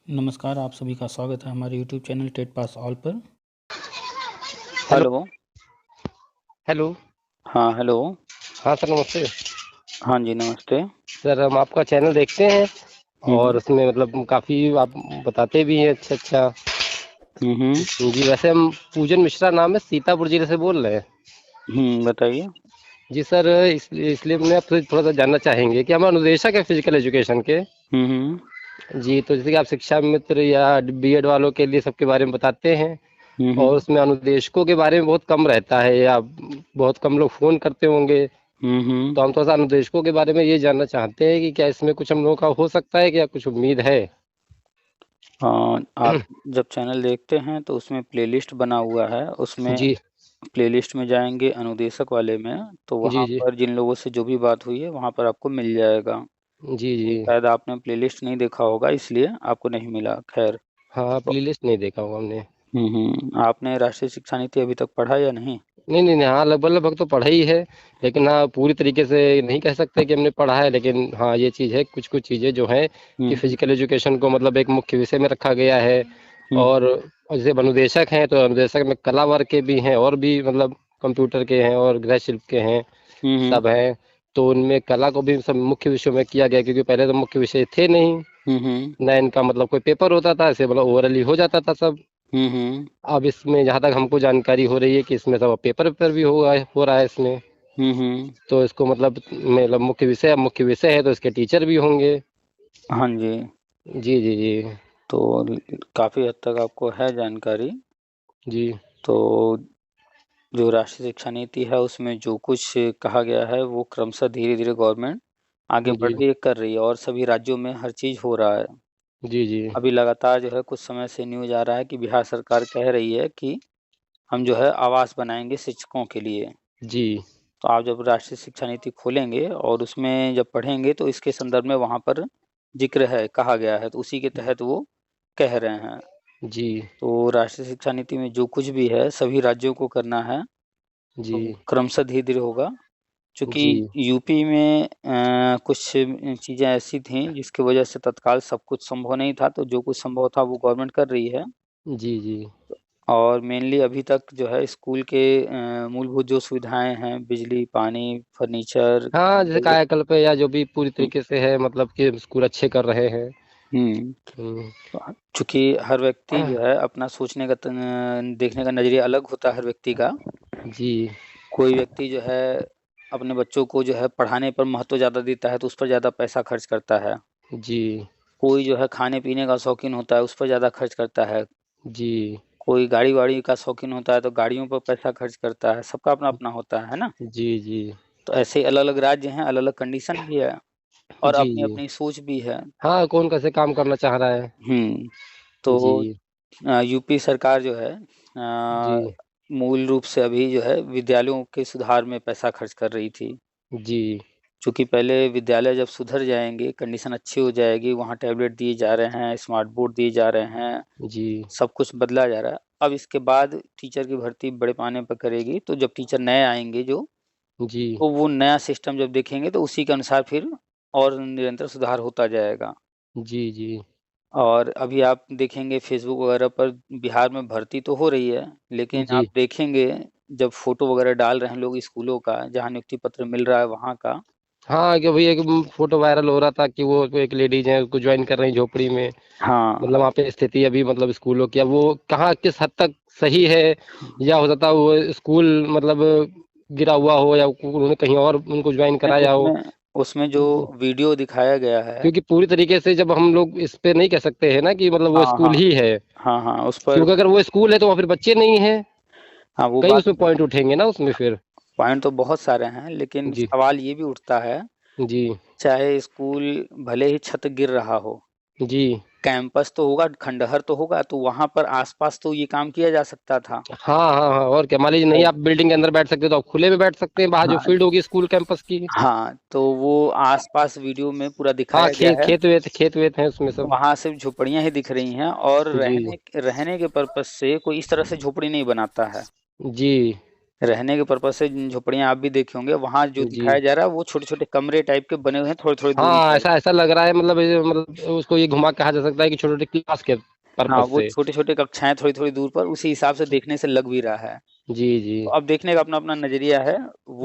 नमस्कार, आप सभी का स्वागत है हमारे YouTube channel TET pass all पर। हेलो। हेलो। हेलो। हाँ, हेलो। हाँ सर, नमस्ते। हाँ जी, नमस्ते। सर, हम आपका चैनल देखते हैं और हुँ, उसमें मतलब काफ़ी आप बताते भी हैं अच्छा अच्छा। हुँ। जी, वैसे हम पूजन मिश्रा नाम है, सीतापुर जिले से बोल रहे हैं। बताइए। जी सर, इसलिए हमने आपसे थोड़ा सा जानना चाहेंगे कि हम अनुदेशक है फिजिकल एजुकेशन के। हुँ, हुँ। जी, तो जैसे कि आप शिक्षा मित्र या बीएड वालों के लिए सबके बारे में बताते हैं हुँ, और हुँ। उसमें अनुदेशकों के बारे में बहुत कम रहता है या बहुत कम लोग फ़ोन करते होंगे। हुँ, तो हुँ। हम थोड़ा-सा अनुदेशकों के बारे में ये जानना चाहते हैं कि क्या इसमें कुछ हम लोगों का हो सकता है, क्या कुछ उम्मीद है? आप जब चैनल देखते हैं तो उसमें प्लेलिस्ट बना हुआ है, उसमें जी, प्लेलिस्ट में जाएँगे अनुदेशक वाले में, तो जी, वहाँ जी। पर जिन लोगों से जो भी बात हुई है, वहाँ पर आपको मिल जाएगा। जी, तो जी। शायद आपने प्लेलिस्ट नहीं देखा होगा इसलिए आपको नहीं मिला, खैर। हाँ, तो प्लेलिस्ट नहीं देखा होगा हमने। आपने राष्ट्रीय शिक्षा नीति अभी तक पढ़ा या नहीं? नहीं, नहीं, नहीं, हाँ, लगभग-लगभग तो पढ़ा ही है, लेकिन हाँ, पूरी तरीके से नहीं कह सकते कि हमने पढ़ा है, लेकिन हाँ, ये चीज़ है, कुछ-कुछ चीज़ें जो हैं हुँ, कि हुँ। फिज़िकल एजुकेशन को मतलब एक मुख्य विषय में रखा गया है। हुँ, और हुँ। जैसे अब अनुदेशक हैं, तो अनुदेशक में कला वर्ग के भी हैं और भी मतलब कंप्यूटर के हैं और गृह शिल्प के हैं, हुँ, हुँ। सब हैं। तो उनमें कला को भी सब मुख्य विषयों में किया गया, क्योंकि पहले तो मुख्य विषय थे नहीं, हुँ, हुँ। ना इनका मतलब कोई पेपर होता था, ऐसे मतलब ओरली हो जाता था सब। हुँ, हुँ। अब इसमें जहाँ तक हमको जानकारी हो रही है कि इसमें सब पेपर-वेपर भी हो रहा है इसमें। हुँ, हुँ। तो इसको मतलब मुख्य विषय है तो इसके टीचर भी होंगे। हाँ जी, जी, जी, जी। तो काफ़ी हद तक आपको है जानकारी। जी, तो जो राष्ट्रीय शिक्षा नीति है उसमें जो कुछ कहा गया है वो क्रमशः धीरे-धीरे गवर्नमेंट आगे बढ़ जी, रही है, कर रही है और सभी राज्यों में हर चीज़ हो रहा है। जी, जी, अभी लगातार जो है कुछ समय से न्यूज़ आ रहा है कि बिहार सरकार कह रही है कि हम जो है आवास बनाएँगे शिक्षकों के लिए। जी, तो आप जब राष्ट्रीय शिक्षा नीति खोलेंगे और उसमें जब पढ़ेंगे तो इसके संदर्भ में वहाँ पर ज़िक्र है, कहा गया है, तो उसी के तहत वो कह रहे हैं। जी, तो राष्ट्रीय शिक्षा नीति में जो कुछ भी है सभी राज्यों को करना है, जी, तो क्रमशः धीरे-धीरे होगा। चूँकि जी, यूपी में कुछ चीज़ें ऐसी थीं जिसकी वजह से तत्काल सब कुछ संभव नहीं था, तो जो कुछ संभव था वो गवर्नमेंट कर रही है। जी, जी। और मेनली अभी तक जो है स्कूल के मूलभूत जो सुविधाएँ हैं, बिजली, पानी, फर्नीचर, हाँ, जैसे टॉयलेट। कायाकल्प है या जो भी पूरी हुँ, तरीके से है मतलब कि स्कूल अच्छे कर रहे हैं। हुँ। हुँ। चूँकि हर व्यक्ति जो है अपना सोचने का देखने का नज़रिया अलग होता है हर व्यक्ति का। जी, कोई व्यक्ति जो है अपने बच्चों को जो है पढ़ाने पर महत्व ज़्यादा देता है तो उस पर ज़्यादा पैसा खर्च करता है। जी, कोई जो है खाने-पीने का शौकीन होता है उस पर ज़्यादा खर्च करता है। जी, कोई गाड़ी-वाड़ी का शौकीन होता है तो गाड़ियों पर पैसा खर्च करता है। सबका अपना-अपना होता है ना? जी, जी, तो ऐसे ही अलग-अलग राज्य हैं, अलग-अलग कंडीशन भी है और जी, जी। अपनी-अपनी सोच भी है। हाँ, कौन कैसे काम करना चाह रहा है। हुँ, तो जी, यूपी सरकार जो है जी, मूल रूप से अभी जो है विद्यालयों के सुधार में पैसा खर्च कर रही थी। जी, चूँकि पहले विद्यालय जब सुधर जाएँगे, कंडीशन अच्छी हो जाएगी, वहाँ टैबलेट दिए जा रहे हैं, स्मार्ट बोर्ड दिए जा रहे हैं, जी, सब कुछ बदला जा रहा है। अब इसके बाद टीचर की भर्ती बड़े पैमाने पर करेगी, तो जब टीचर नए आएँगे जो, जी, तो वो नया सिस्टम जब देखेंगे तो उसी के अनुसार फिर और निरंतर सुधार होता जाएगा। जी, जी, और अभी आप देखेंगे फ़ेसबुक वगैरह पर बिहार में भर्ती तो हो रही है, लेकिन आप जी। देखेंगे जब फ़ोटो वगैरह डाल रहे हैं लोग स्कूलों का, जहाँ नियुक्ति पत्र मिल रहा है वहाँ का। हाँ, कि वही एक फ़ोटो वायरल हो रहा था कि वो एक लेडीज़ हैं, उसको जॉइन कर रही हैं झोपड़ी में। हाँ, मतलब वहाँ पे स्थिति अभी मतलब स्कूलों की, अब वो कहाँ किस हद तक सही है या हो सकता है वो स्कूल मतलब गिरा हुआ हो या उन्होंने कहीं और उनको जॉइन नहीं कराया हो। उसमें उसमें जो जी। वीडियो दिखाया गया है। क्योंकि पूरी तरीके से जब हम लोग इस पे नहीं कह सकते हैं ना कि मतलब वो हाँ, स्कूल हाँ। ही है। हाँ, हाँ, उस पर क्योंकि अगर वो स्कूल है तो वहाँ फिर बच्चे नहीं हैं, हाँ, वो कई बात उसमें तो है। पॉइंट उठेंगे ना उसमें फिर। पॉइंट तो बहुत सारे हैं, लेकिन जी, सवाल ये भी उठता है, जी, चाहे स्कूल भले ही छत गिर रहा हो, जी। कैंपस तो होगा, खंडहर तो होगा, तो वहाँ पर आस-पास तो ये काम किया जा सकता था। हाँ, हाँ, हाँ, और क्या मान लीजिए नहीं तो आप बिल्डिंग के अंदर बैठ सकते तो आप खुले में बैठ सकते हैं, बाहर जो हाँ, फील्ड होगी स्कूल कैंपस की। हाँ, तो वो आस-पास वीडियो में पूरा हाँ, दिखाया गया है। खेत वेत हैं उसमें सब। वहाँ सिर्फ़ झोपड़ियाँ ही दिख रही हैं और जी, रहने रहने के पर्पज़ से कोई इस तरह से झोपड़ी नहीं बनाता है। जी, रहने के पर्पज से झोपड़ियाँ आप भी देखे होंगे, वहाँ जो जी। दिखाया जा रहा है वो छोटे-छोटे कमरे टाइप के बने हुए हैं थोड़ी-थोड़ी दूरी हाँ, पर। ऐसा ऐसा लग रहा है, मतलब ये मतलब उसको ये घुमा के कहा जा सकता है कि छोटे-छोटे क्लास के हाँ, पर्पज़ वो से। छोटे-छोटे कक्षाएँ थोड़ी-थोड़ी दूर पर उसी हिसाब से देखने से लग भी रहा है। जी, जी। तो अब देखने का अपना-अपना नज़रिया है,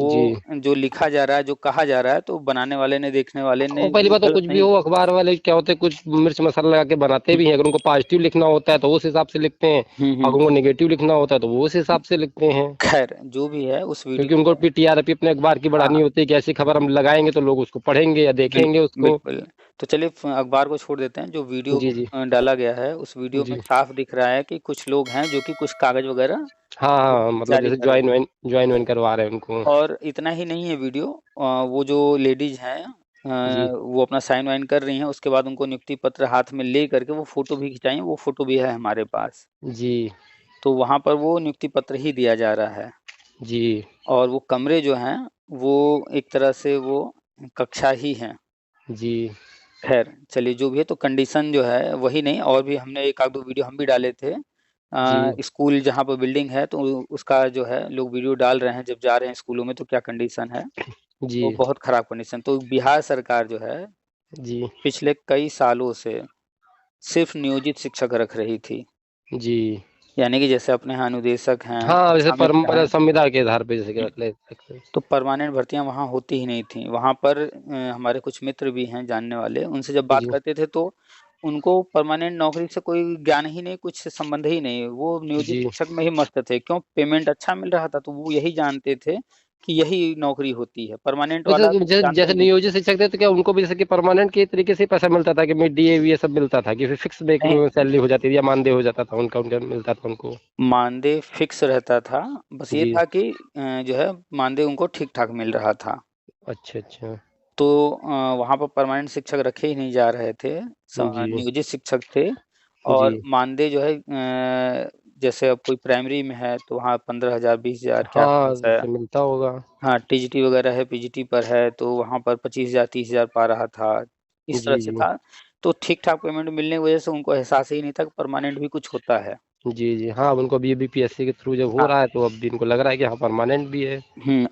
जी। वो जो लिखा जा रहा है, जो कहा जा रहा है, तो बनाने वाले ने, देखने वाले ने और पहली वो बात तो गलत कुछ भी नहीं। हो, अखबार वाले क्या होते हैं, कुछ मिर्च मसाला लगा के बनाते भी हैं। अगर उनको पॉजिटिव लिखना होता है तो वो उस हिसाब से लिखते हैं, हुँ, अगर हुँ। उनको नेगेटिव लिखना होता है तो वो उस हिसाब से लिखते हैं। खैर, जो भी है उस क्योंकि वीडियो उनको में। टीआरपी अपने अखबार की बढ़ानी हाँ, होती है कि ऐसी खबर हम लगाएँगे तो लोग उसको पढ़ेंगे या देखेंगे उसको। बिल्कुल। तो चलिए अखबार को छोड़ देते हैं, जो वीडियो जी, जी। डाला गया है, उस वीडियो में जी। साफ दिख रहा है कि कुछ लोग हैं जो कि कुछ कागज़ वगैरह हाँ, हाँ, मतलब जारी जैसे कर रहे हैं। जॉइन-वॉइन करवा रहे हैं उनको। और इतना ही नहीं है वीडियो, वो जो लेडीज़ हैं, जी, वो अपना साइन-वाइन कर रही हैं, उसके बाद उनको नियुक्ति पत्र हाथ में ले करके वो फ़ोटो भी खिंचाई हैं, वो फ़ोटो भी है हमारे पास। जी, तो वहाँ पर वो नियुक्ति पत्र ही दिया जा रहा है जी, और वो कमरे जो हैं, वो एक तरह से वो कक्षा ही हैं। जी, ख़ैर, चलिए जो भी है, तो कंडीशन जो है वही नहीं, और भी हमने 1 आध 2 वीडियो हम भी डाले थे। जी, स्कूल जहाँ पर बिल्डिंग है तो उसका जो है लोग वीडियो डाल रहे हैं, जब जा रहे हैं स्कूलों में तो क्या कंडीशन है, तो जी, बहुत ख़राब कंडीशन। तो बिहार सरकार जो है जी, पिछले कई सालों से सिर्फ़ नियोजित शिक्षक रख रही थी। जी। यानी कि जैसे अपने यहाँ अनुदेशक हैं, हाँ, वैसे कक्षा मित्र हैं, संविदा के आधार पे जैसे कि हुँ, रख ले सकते हैं। तो परमानेंट भर्तियाँ वहाँ होती ही नहीं थीं। वहाँ पर हमारे कुछ मित्र भी हैं जानने वाले, उनसे जब बात जी, करते थे तो उनको परमानेंट नौकरी से कोई ज्ञान ही नहीं, कुछ संबंध ही नहीं। वो नियोजित जी। शिक्षक में ही मस्त थे। क्यों? पेमेंट अच्छा मिल रहा था, तो वो यही जानते थे कि यही नौकरी होती है। परमानेंट वैसे वाला तो जैसे जानता जैसे ही नहीं। नियोजित शिक्षक थे तो क्या उनको भी जैसे कि परमानेंट के तरीके से पैसा मिलता था कि मिड डे ये सब मिलता था कि फिर फिक्स नहीं, सैलरी हो जाती थी या मानदेय हो जाता था उनका उनका मिलता था उनको? मानदेय फ़िक्स रहता था। बस ये जी। था कि जो है मानदेय उनको ठीक-ठाक मिल रहा था। अच्छा, अच्छा। तो वहाँ पर परमानेंट शिक्षक रखे ही नहीं जा रहे थे, जी, नियोजित शिक्षक थे। और जी। मानदेय जो है, जैसे अब कोई प्राइमरी में है तो वहाँ 15,000 20,000 के हाँ, आस-पास है। जैसे मिलता होगा। हाँ, टीजीटी वगैरह है, पीजीटी पर है तो वहाँ पर 25,000 30,000 पा रहा था, इस तरह जी, से जी। था। तो ठीक-ठाक पेमेंट मिलने की वजह से उनको एहसास ही नहीं था कि परमानेंट भी कुछ होता है। जी, जी। हाँ, अब उनको अब ये बीपीएससी के थ्रू जब हो हाँ, रहा है तो अब भी इनको लग रहा है कि हाँ, परमानेंट भी है।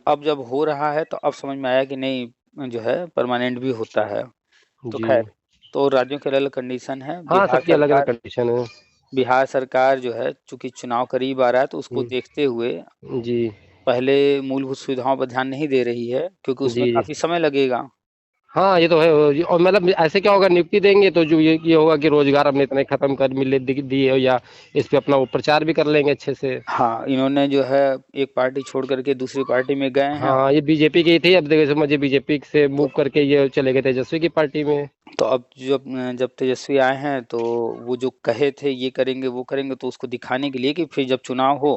अब जब हो रहा है तो अब समझ में आया कि नहीं, जो है परमानेंट भी होता है। तो जी। ख़ैर, तो राज्यों के अलग कंडीशन है। हाँ, सबकी अलग-अलग कंडीशन है। बिहार सरकार जो है चूँकि चुनाव करीब आ रहा है तो उसको हुँ, देखते हुए जी। पहले मूलभूत सुविधाओं पर ध्यान नहीं दे रही है, क्योंकि उसमें जी, जी। काफ़ी समय लगेगा। हाँ, ये तो है और मतलब ऐसे क्या होगा नियुक्ति देंगे तो जो ये होगा कि रोज़गार हमने इतने खत्म कर मिले दिए या इस पे अपना वो प्रचार भी कर लेंगे अच्छे से। हाँ, इन्होंने जो है एक पार्टी छोड़ कर के दूसरी पार्टी में गए हैं। हाँ, ये बीजेपी की थी अब देखिए समझिए बीजेपी से तो मूव करके ये चले गए तेजस्वी की पार्टी में। अब जब तेजस्वी आए हैं तो वो जो कहे थे ये करेंगे, वो करेंगे, तो उसको दिखाने के लिए कि फिर जब चुनाव हो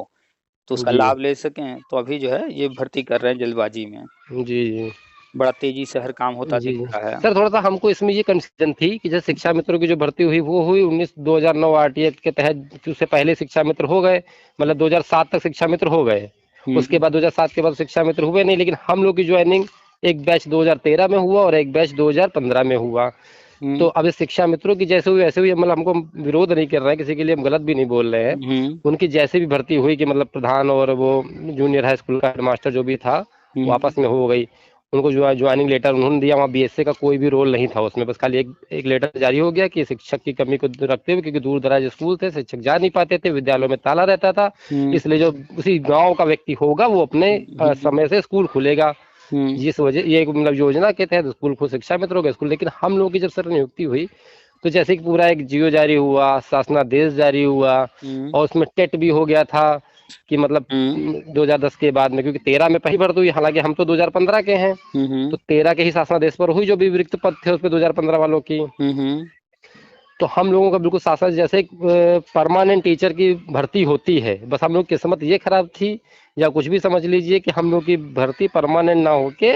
तो उसका जी। लाभ ले सकें, तो अभी जो है ये भर्ती कर रहे हैं जल्दबाजी में। जी, जी। बड़ा तेज़ी से हर काम होता जी, दिख जी। रहा है। सर थोड़ा-सा हमको इसमें ये कन्फ्यूज़न थी कि जैसे शिक्षा मित्रों की जो भर्ती हुई वो हुई 2009 आरटीए के तहत कि उससे पहले शिक्षा मित्र हो गए, मतलब 2007 तक शिक्षा मित्र हो गए। हुँ, उसके बाद 2007 के बाद शिक्षा मित्र हुए नहीं लेकिन हम लोग की जॉइनिंग एक बैच 2013 में हुआ और एक बैच 2015 में हुआ। तो हुँ, अब इस शिक्षा मित्रों की जैसे हुई वैसे हुई मतलब हमको विरोध नहीं कर रहे हैं, किसी के लिए हम गलत भी नहीं बोल रहे हैं। हुँ, उनकी जैसे भी भर्ती हुई कि मतलब प्रधान और वो जूनियर हाई स्कूल का हेडमास्टर जो भी था, वो हुँ, आपस में हो गई। उनको जो जॉइनिंग लेटर उन्होंने दिया वहाँ बीएसए का कोई भी रोल नहीं था उसमें, बस खाली एक एक लेटर जारी हो गया कि शिक्षक की कमी को रखते हुए क्योंकि दूर-दराज स्कूल थे, शिक्षक जा नहीं पाते थे, विद्यालयों में ताला रहता था, हुँ, इसलिए जो उसी गाँव का व्यक्ति होगा वो अपने हुँ, समय से स्कूल खुलेगा। हुँ, जिस वजह ये एक मतलब योजना के तहत स्कूल को शिक्षा मित्र हो गए स्कूल लेकिन हम लोगों की जब सर नियुक्ति हुई तो जैसे कि पूरा एक जियो जारी हुआ, शासनादेश जारी हुआ हुँ, और उसमें टेट भी हो गया था कि मतलब हुँ, 2010 के बाद में क्योंकि 13 में पहली भर्ती हुई हालांकि हम तो 2015 के हैं हुँ, तो हुँ, 13 के ही शासनादेश पर हुई जो भी रिक्त पद थे उस पे 2015 वालों की। हुँ, हुँ, तो हम लोगों का बिल्कुल शासन जैसे परमानेंट टीचर की भर्ती होती है बस हम लोग की किस्मत ये खराब थी या कुछ भी समझ लीजिए कि हम लोग की भर्ती परमानेंट ना होके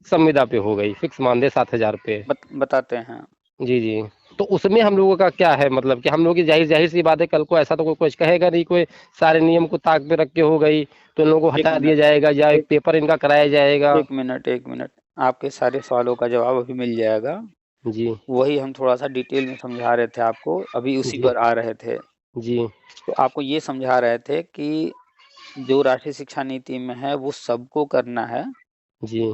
संविदा पे हो गई फिक्स मानदेय 7,000 पे। बताते हैं। जी, जी। तो उसमें हम लोगों का क्या है मतलब कि हम लोगों की ज़ाहिर सी बात है कल को ऐसा तो कोई कुछ कहेगा नहीं, कोई सारे नियम को ताक पे रख के हो गई, तो इन लोगों को 1 हटा दिया मिनट, जाएगा या एक एक पेपर इनका कराया जाएगा। 1 मिनट, 1 मिनट। आपके सारे सवालों का जवाब अभी मिल जाएगा। जी, वही हम थोड़ा-सा डिटेल में समझा रहे थे आपको, अभी उसी जी, पर आ रहे थे। जी, तो आपको ये समझा रहे थे कि जो राष्ट्रीय शिक्षा नीति में है वो सबको करना है। जी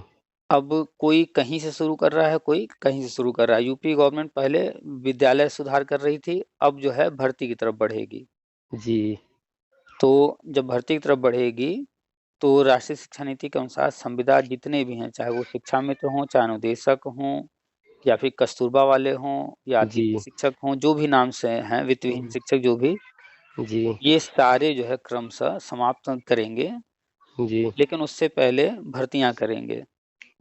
अब कोई कहीं से शुरू कर रहा है, कोई कहीं से शुरू कर रहा है। यूपी गवर्नमेंट पहले विद्यालय सुधार कर रही थी, अब जो है भर्ती की तरफ बढ़ेगी। जी तो जब भर्ती की तरफ बढ़ेगी तो राष्ट्रीय शिक्षा नीति के अनुसार संविदा जितने भी हैं, चाहे वो शिक्षा मित्र हों, चाहे अनुदेशक हों, या फिर कस्तूरबा वाले हों, या जी अतिथि शिक्षक हों, जो भी नाम से हैं, वित्तविहीन शिक्षक जो भी, जी ये सारे जो है क्रमशः समाप्त करेंगे, जी लेकिन उससे पहले भर्तियां करेंगे।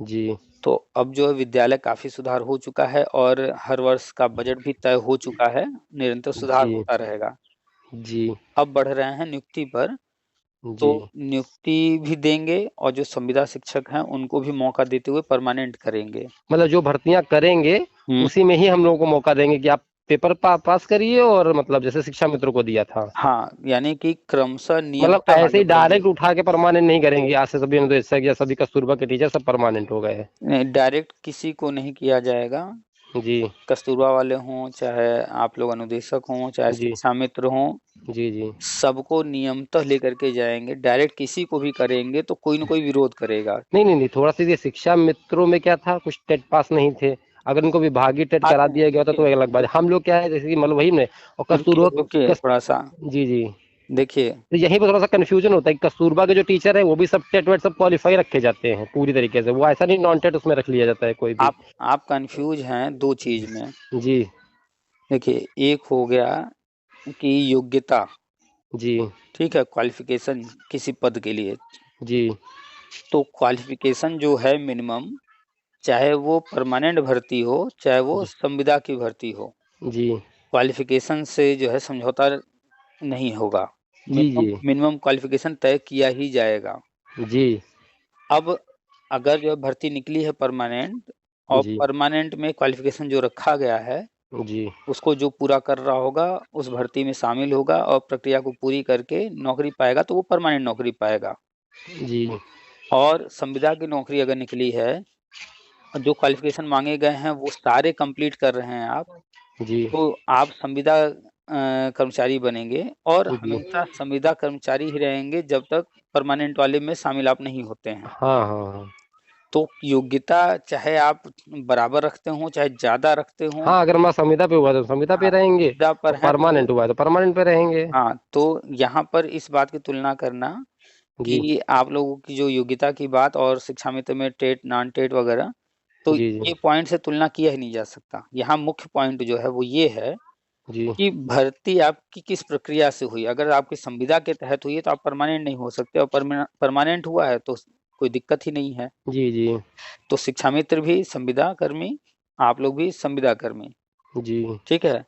जी तो अब जो है विद्यालय काफी सुधार हो चुका है और हर वर्ष का बजट भी तय हो चुका है, निरंतर सुधार जी होता रहेगा। जी अब बढ़ रहे हैं नियुक्ति पर, तो जी नियुक्ति भी देंगे और जो संविदा शिक्षक हैं उनको भी मौका देते हुए परमानेंट करेंगे। मतलब जो भर्तियां करेंगे हुँ। उसी में ही हम लोगों को मौका देंगे कि आप पेपर पास करिए, और मतलब जैसे शिक्षा मित्र को दिया था, हाँ, यानी कि क्रमशः मतलब नियमतः ऐसे आगे ही बढ़ेंगे। डायरेक्ट उठा के परमानेंट नहीं करेंगे। आज से सभी अनुदेशक या सभी कस्तूरबा के टीचर सब परमानेंट हो गए हैं। नहीं, डायरेक्ट किसी को नहीं किया जाएगा। जी कस्तूरबा वाले हों, चाहे आप लोग अनुदेशक हों, चाहे जी शिक्षा मित्र हों, जी जी सबको नियमतः लेकर के जाएँगे। डायरेक्ट किसी को भी करेंगे तो कोई न कोई विरोध करेगा। नहीं नहीं नहीं, थोड़ा सा ये शिक्षा मित्रों में क्या था, कुछ टेट पास नहीं थे। अगर उनको विभागीय टेट करा आते हैं, दिया गया होता तो एक अलग बात है। हम लोग क्या है, जैसे कि मतलब वही में, और रुकिए, कस्तूरबा रुकिए थोड़ा-सा। जी जी, देखिए, तो यहीं पर थोड़ा सा कंफ्यूजन होता है कि कस्तूरबा के जो टीचर है वो भी सब टेट वेट सब क्वालिफाई रखे जाते हैं पूरी तरीके से, वो ऐसा नहीं नॉन टेट उसमें रख लिया जाता है कोई भी। आप कन्फ्यूज़ हैं 2 चीज़ में। जी देखिए, एक हो गया कि योग्यता, जी ठीक है? क्वालिफ़िकेशन किसी पद के लिए। जी तो क्वालिफ़िकेशन जो है मिनिमम, चाहे वो परमानेंट भर्ती हो, चाहे वो संविदा की भर्ती हो, जी क्वालिफ़िकेशन से जो है समझौता नहीं होगा। जी जी मिनिमम क्वालिफ़िकेशन तय किया ही जाएगा। जी अब अगर जो है भर्ती निकली है परमानेंट और जी परमानेंट में क्वालिफ़िकेशन जो रखा गया है, जी उसको जो पूरा कर रहा होगा, उस भर्ती में शामिल होगा और प्रक्रिया को पूरी करके नौकरी पाएगा, तो वो परमानेंट नौकरी पाएगा। जी और संविदा की नौकरी अगर निकली है, जो क्वालिफ़िकेशन माँगे गए हैं, वो सारे कंप्लीट कर रहे हैं आप, जी तो आप संविदा कर्मचारी बनेंगे और जी हमेशा संविदा कर्मचारी ही रहेंगे जब तक परमानेंट वाले में शामिल आप नहीं होते हैं। हाँ हाँ हाँ तो योग्यता चाहे आप बराबर रखते हों, चाहे ज़्यादा रखते हों, हाँ, अगर हमारा संविदा पे हुआ तो संविदा पे हाँ, रहेंगे, संविदा पर और हैं तो परमानेंट हुआ है तो परमानेंट पे रहेंगे। हाँ, तो यहाँ पर इस बात की तुलना करना जी कि आप लोगों की जो योग्यता की बात और शिक्षा मित्र में टेट, नॉन टेट वगैरह, तो जी ये जी पॉइंट से तुलना किया ही नहीं जा सकता। यहाँ मुख्य पॉइंट जो है वो ये है जी कि भर्ती आपकी किस प्रक्रिया से हुई। अगर आपकी संविदा के तहत हुई है तो आप परमानेंट नहीं हो सकते और परमानेंट हुआ है तो कोई दिक्कत ही नहीं है। जी जी तो शिक्षा मित्र भी संविदा कर्मी, आप लोग भी संविदा कर्मी, जी ठीक है?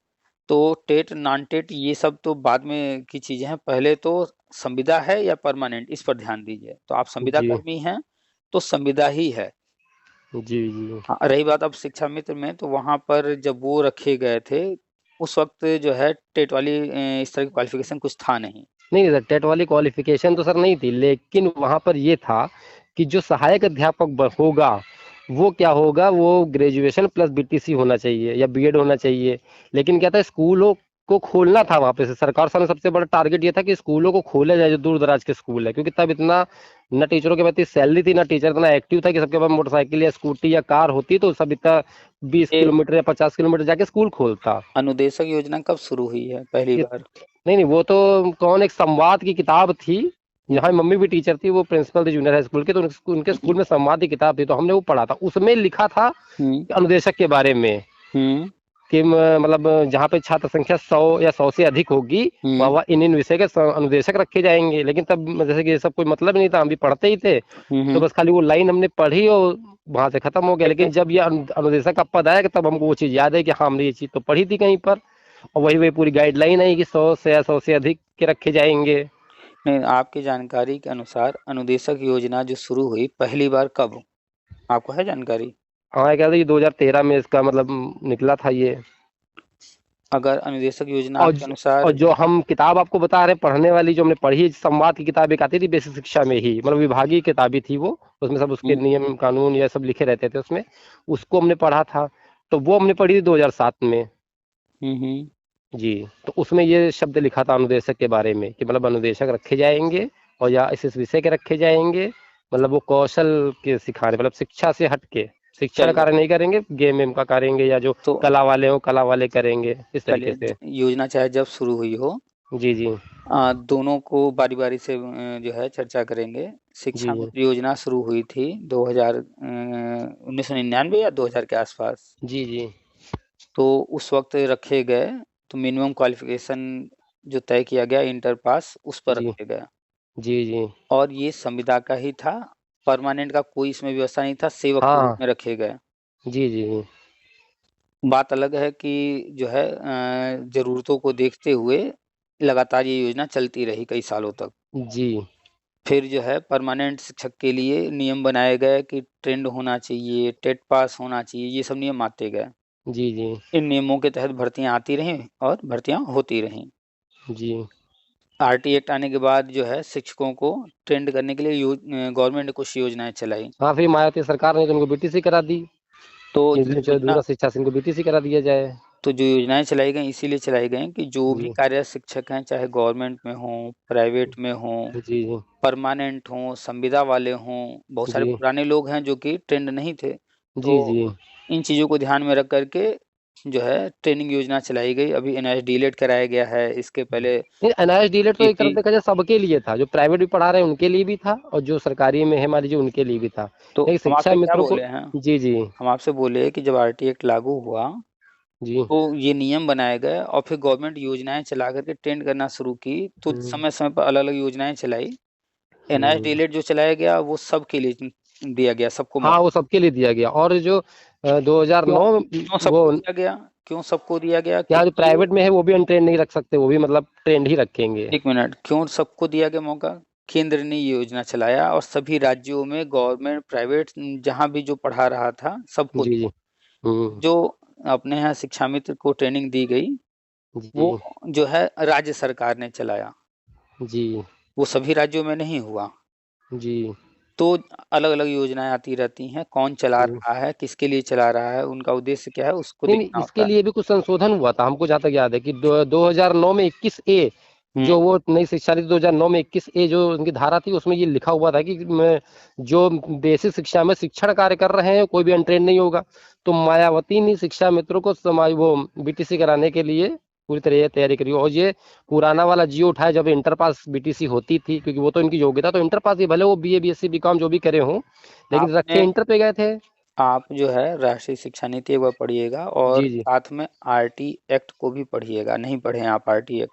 तो टेट, नॉन टेट ये सब तो बाद में की चीज़ें हैं, पहले तो संविदा है या परमानेंट इस पर ध्यान दीजिए। तो आप संविदा जी कर्मी हैं, तो संविदा ही है। जी जी हाँ, रही बात अब शिक्षा मित्र में तो वहाँ पर जब वो रखे गए थे, उस वक़्त जो है टेट वाली इस तरह की क्वालिफ़िकेशन कुछ था नहीं। नहीं सर, टेट वाली क्वालिफिकेशन तो सर नहीं थी, लेकिन वहां पर ये था कि जो सहायक अध्यापक होगा वो क्या होगा, वो ग्रेजुएशन प्लस बीटीसी होना चाहिए या बीएड होना चाहिए। लेकिन क्या था, स्कूलों को खोलना था वहां पे से, सरकार सामने सबसे बड़ा टारगेट ये था कि स्कूलों को खोला जाए जो दूर दराज के स्कूल है, क्योंकि तब इतना न टीचरों के प्रति सैलरी थी, ना टीचर इतना एक्टिव था कि सबके पास मोटरसाइकिल या स्कूटी या कार होती तो सब इतना 20 किलोमीटर या 50 किलोमीटर जाके स्कूल खोलता। अनुदेशक योजना कब शुरू हुई है पहली ये बार? नहीं नहीं, वो तो कौन, एक संवाद की किताब थी। यहाँ मम्मी भी टीचर थी, वो प्रिंसिपल थी जूनियर हाई स्कूल के, तो उनके स्कूल में संवाद की किताब थी, तो हमने वो पढ़ा था। उसमें लिखा था हुँ, अनुदेशक के बारे में हुँ, कि मतलब जहाँ पे छात्र संख्या 100 या 100 से अधिक होगी हुँ, वहाँ इन इन विषय के अनुदेशक रखे जाएंगे। लेकिन तब जैसे कि ये सब कोई मतलब नहीं था, हम भी पढ़ते ही थे, हुँ, तो हुँ। बस खाली वो लाइन हमने पढ़ी और वहां से खत्म हो गया। लेकिन जब ये अनुदेशक का पद आया तब हमको वो चीज याद है कि हाँ, हमने ये चीज तो पढ़ी थी कहीं पर, और वही वही पूरी गाइडलाइन है कि 100 से या 100 से अधिक के रखे जाएंगे। नहीं, आपकी जानकारी के अनुसार अनुदेशक योजना जो शुरू हुई पहली बार कब? आपको है जानकारी? हाँ, क्या था, ये 2013 में इसका मतलब निकला था ये। अगर अनुदेशक योजना और आपके अनुसार और जो हम किताब आपको बता रहे हैं पढ़ने वाली, जो हमने पढ़ी, संवाद की किताब एक आती थी बेसिक शिक्षा में ही, मतलब विभागीय किताबी थी वो, उसमें सब उसके हुँ, नियम कानून ये सब लिखे रहते थे उसमें, उसको हमने पढ़ा था। तो वो हमने पढ़ी थी 2007 में। हुँ, हुँ। जी, तो उसमें ये शब्द लिखा था अनुदेशक के बारे में कि मतलब अनुदेशक रखे जाएंगे और या इस विषय के रखे जाएंगे, मतलब वो कौशल के सिखाने, मतलब शिक्षा से हट के शिक्षण चलिए कार्य नहीं करेंगे, गेम वेम का करेंगे, या जो तो कला वाले हो कला वाले करेंगे, इस तरीके चलिए से। योजना चाहे जब शुरू हुई हो, जी जी दोनों को बारी-बारी से जो है चर्चा करेंगे। शिक्षा जी जी मित्र योजना शुरू हुई थी 1999 या 2000 के आसपास। जी जी तो उस वक़्त रखे गए, तो मिनिमम क्वालिफ़िकेशन जो तय किया गया इंटर पास उस पर जी रखे गए जी जी और ये संविदा का ही था, परमानेंट का कोई इसमें व्यवस्था नहीं था, सेवक के रूप हाँ में रखे गए। जी जी बात अलग है कि जो है ज़रूरतों को देखते हुए लगातार ये योजना चलती रही कई सालों तक। जी फिर जो है परमानेंट शिक्षक के लिए नियम बनाए गए कि ट्रेंड होना चाहिए, टेट पास होना चाहिए, ये सब नियम आते गए। जी जी इन नियमों के तहत भर्तियाँ आती रहीं और भर्तियाँ होती रहीं। जी आरटी एक्ट आने के बाद जो है शिक्षकों को ट्रेंड करने के लिए गवर्नमेंट ने कुछ योजनाएँ चलाई। हाँ, फिर मायावती सरकार ने तो उनको बीटीसी करा दी, तो कि जो जो योजना दूसरा शिक्षा से इनको बीटीसी करा दिया जाए। तो जो योजनाएँ चलाई गईं इसीलिए चलाई गईं कि जो भी जी कार्यरत शिक्षक हैं, चाहे गवर्नमेंट में हों, प्राइवेट में हों, जी जी परमानेंट हों, संविदा वाले हों, बहुत सारे जी पुराने लोग हैं जो कि ट्रेंड नहीं थे। जी तो जी इन चीज़ों को ध्यान में रख कर के जो है ट्रेनिंग योजना चलाई गई। अभी एनआईएस डीलेट कराया गया है, इसके पहले नहीं, एनआईएस डीलेट तो एक तरफ पीपी देखा जाए सबके लिए था, जो प्राइवेट भी पढ़ा रहे हैं उनके लिए भी था, और जो सरकारी में है मान लीजिए उनके लिए भी था, तो लेकिन हम शिक्षा आपसे क्या मित्रों को। बोले हैं? जी जी हम आपसे बोले कि जब आरटी एक्ट लागू हुआ, जी तो ये नियम बनाए गए और फिर गवर्नमेंट योजनाएँ चला कर के ट्रेंड करना शुरू की, तो हम्म समय-समय पर अलग-अलग योजनाएँ चलाई। एनआईएस हम्म डीलेट जो चलाया गया वो सबके लिए दिया गया, सबको हाँ, मौका वो सबके लिए दिया गया, और जो क्यों 2009 क्यों वो सबको दिया गया? क्यों सबको दिया गया कि यहाँ जो प्राइवेट में है वो भी अनट्रेंड नहीं रख सकते, वो भी मतलब ट्रेंड ही रखेंगे। 1 मिनट, क्यों सबको दिया गया मौका? केंद्र ने ये योजना चलाया और सभी राज्यों में गवर्नमेंट, प्राइवेट जहाँ भी जो पढ़ा रहा था, सबको जी दिया। जी हम्म जो अपने यहाँ शिक्षा मित्र को ट्रेनिंग दी गई, वो जी जो है राज्य सरकार ने चलाया, जी वो सभी राज्यों में नहीं हुआ। जी तो अलग-अलग योजनाएँ आती रहती हैं, कौन चला हम्म। रहा है, किसके लिए चला रहा है, उनका उद्देश्य क्या है, उसको नहीं नहीं, देखना इसके होता है। लिए भी कुछ संशोधन हुआ था, हमको जहाँ तक याद है कि 2009 में 21A, हुँ, जो वो नई शिक्षा नीति 2009 में 21A जो उनकी धारा थी, उसमें ये लिखा हुआ था कि जो बेसिक शिक्षा में शिक्षण कार्य कर रहे हैं कोई भी अनट्रेंड नहीं होगा। तो मायावती ने शिक्षा मित्रों को समाज वो बीटीसी कराने के लिए पूरी तरह तैयारी करी, और ये पुराना वाला जियो उठाया जब इंटर पास बीटीसी होती थी, क्योंकि वो तो इनकी योग्यता तो इंटर पास ही, भले वो बीए बीएससी बीकॉम जो भी करे हों, लेकिन रखे आपने इंटर पे गए थे। आप जो है राष्ट्रीय शिक्षा नीति एक बार पढ़िएगा और जी जी साथ में आरटी एक्ट को भी पढ़िएगा, नहीं पढ़े हैं आप आरटी एक्ट?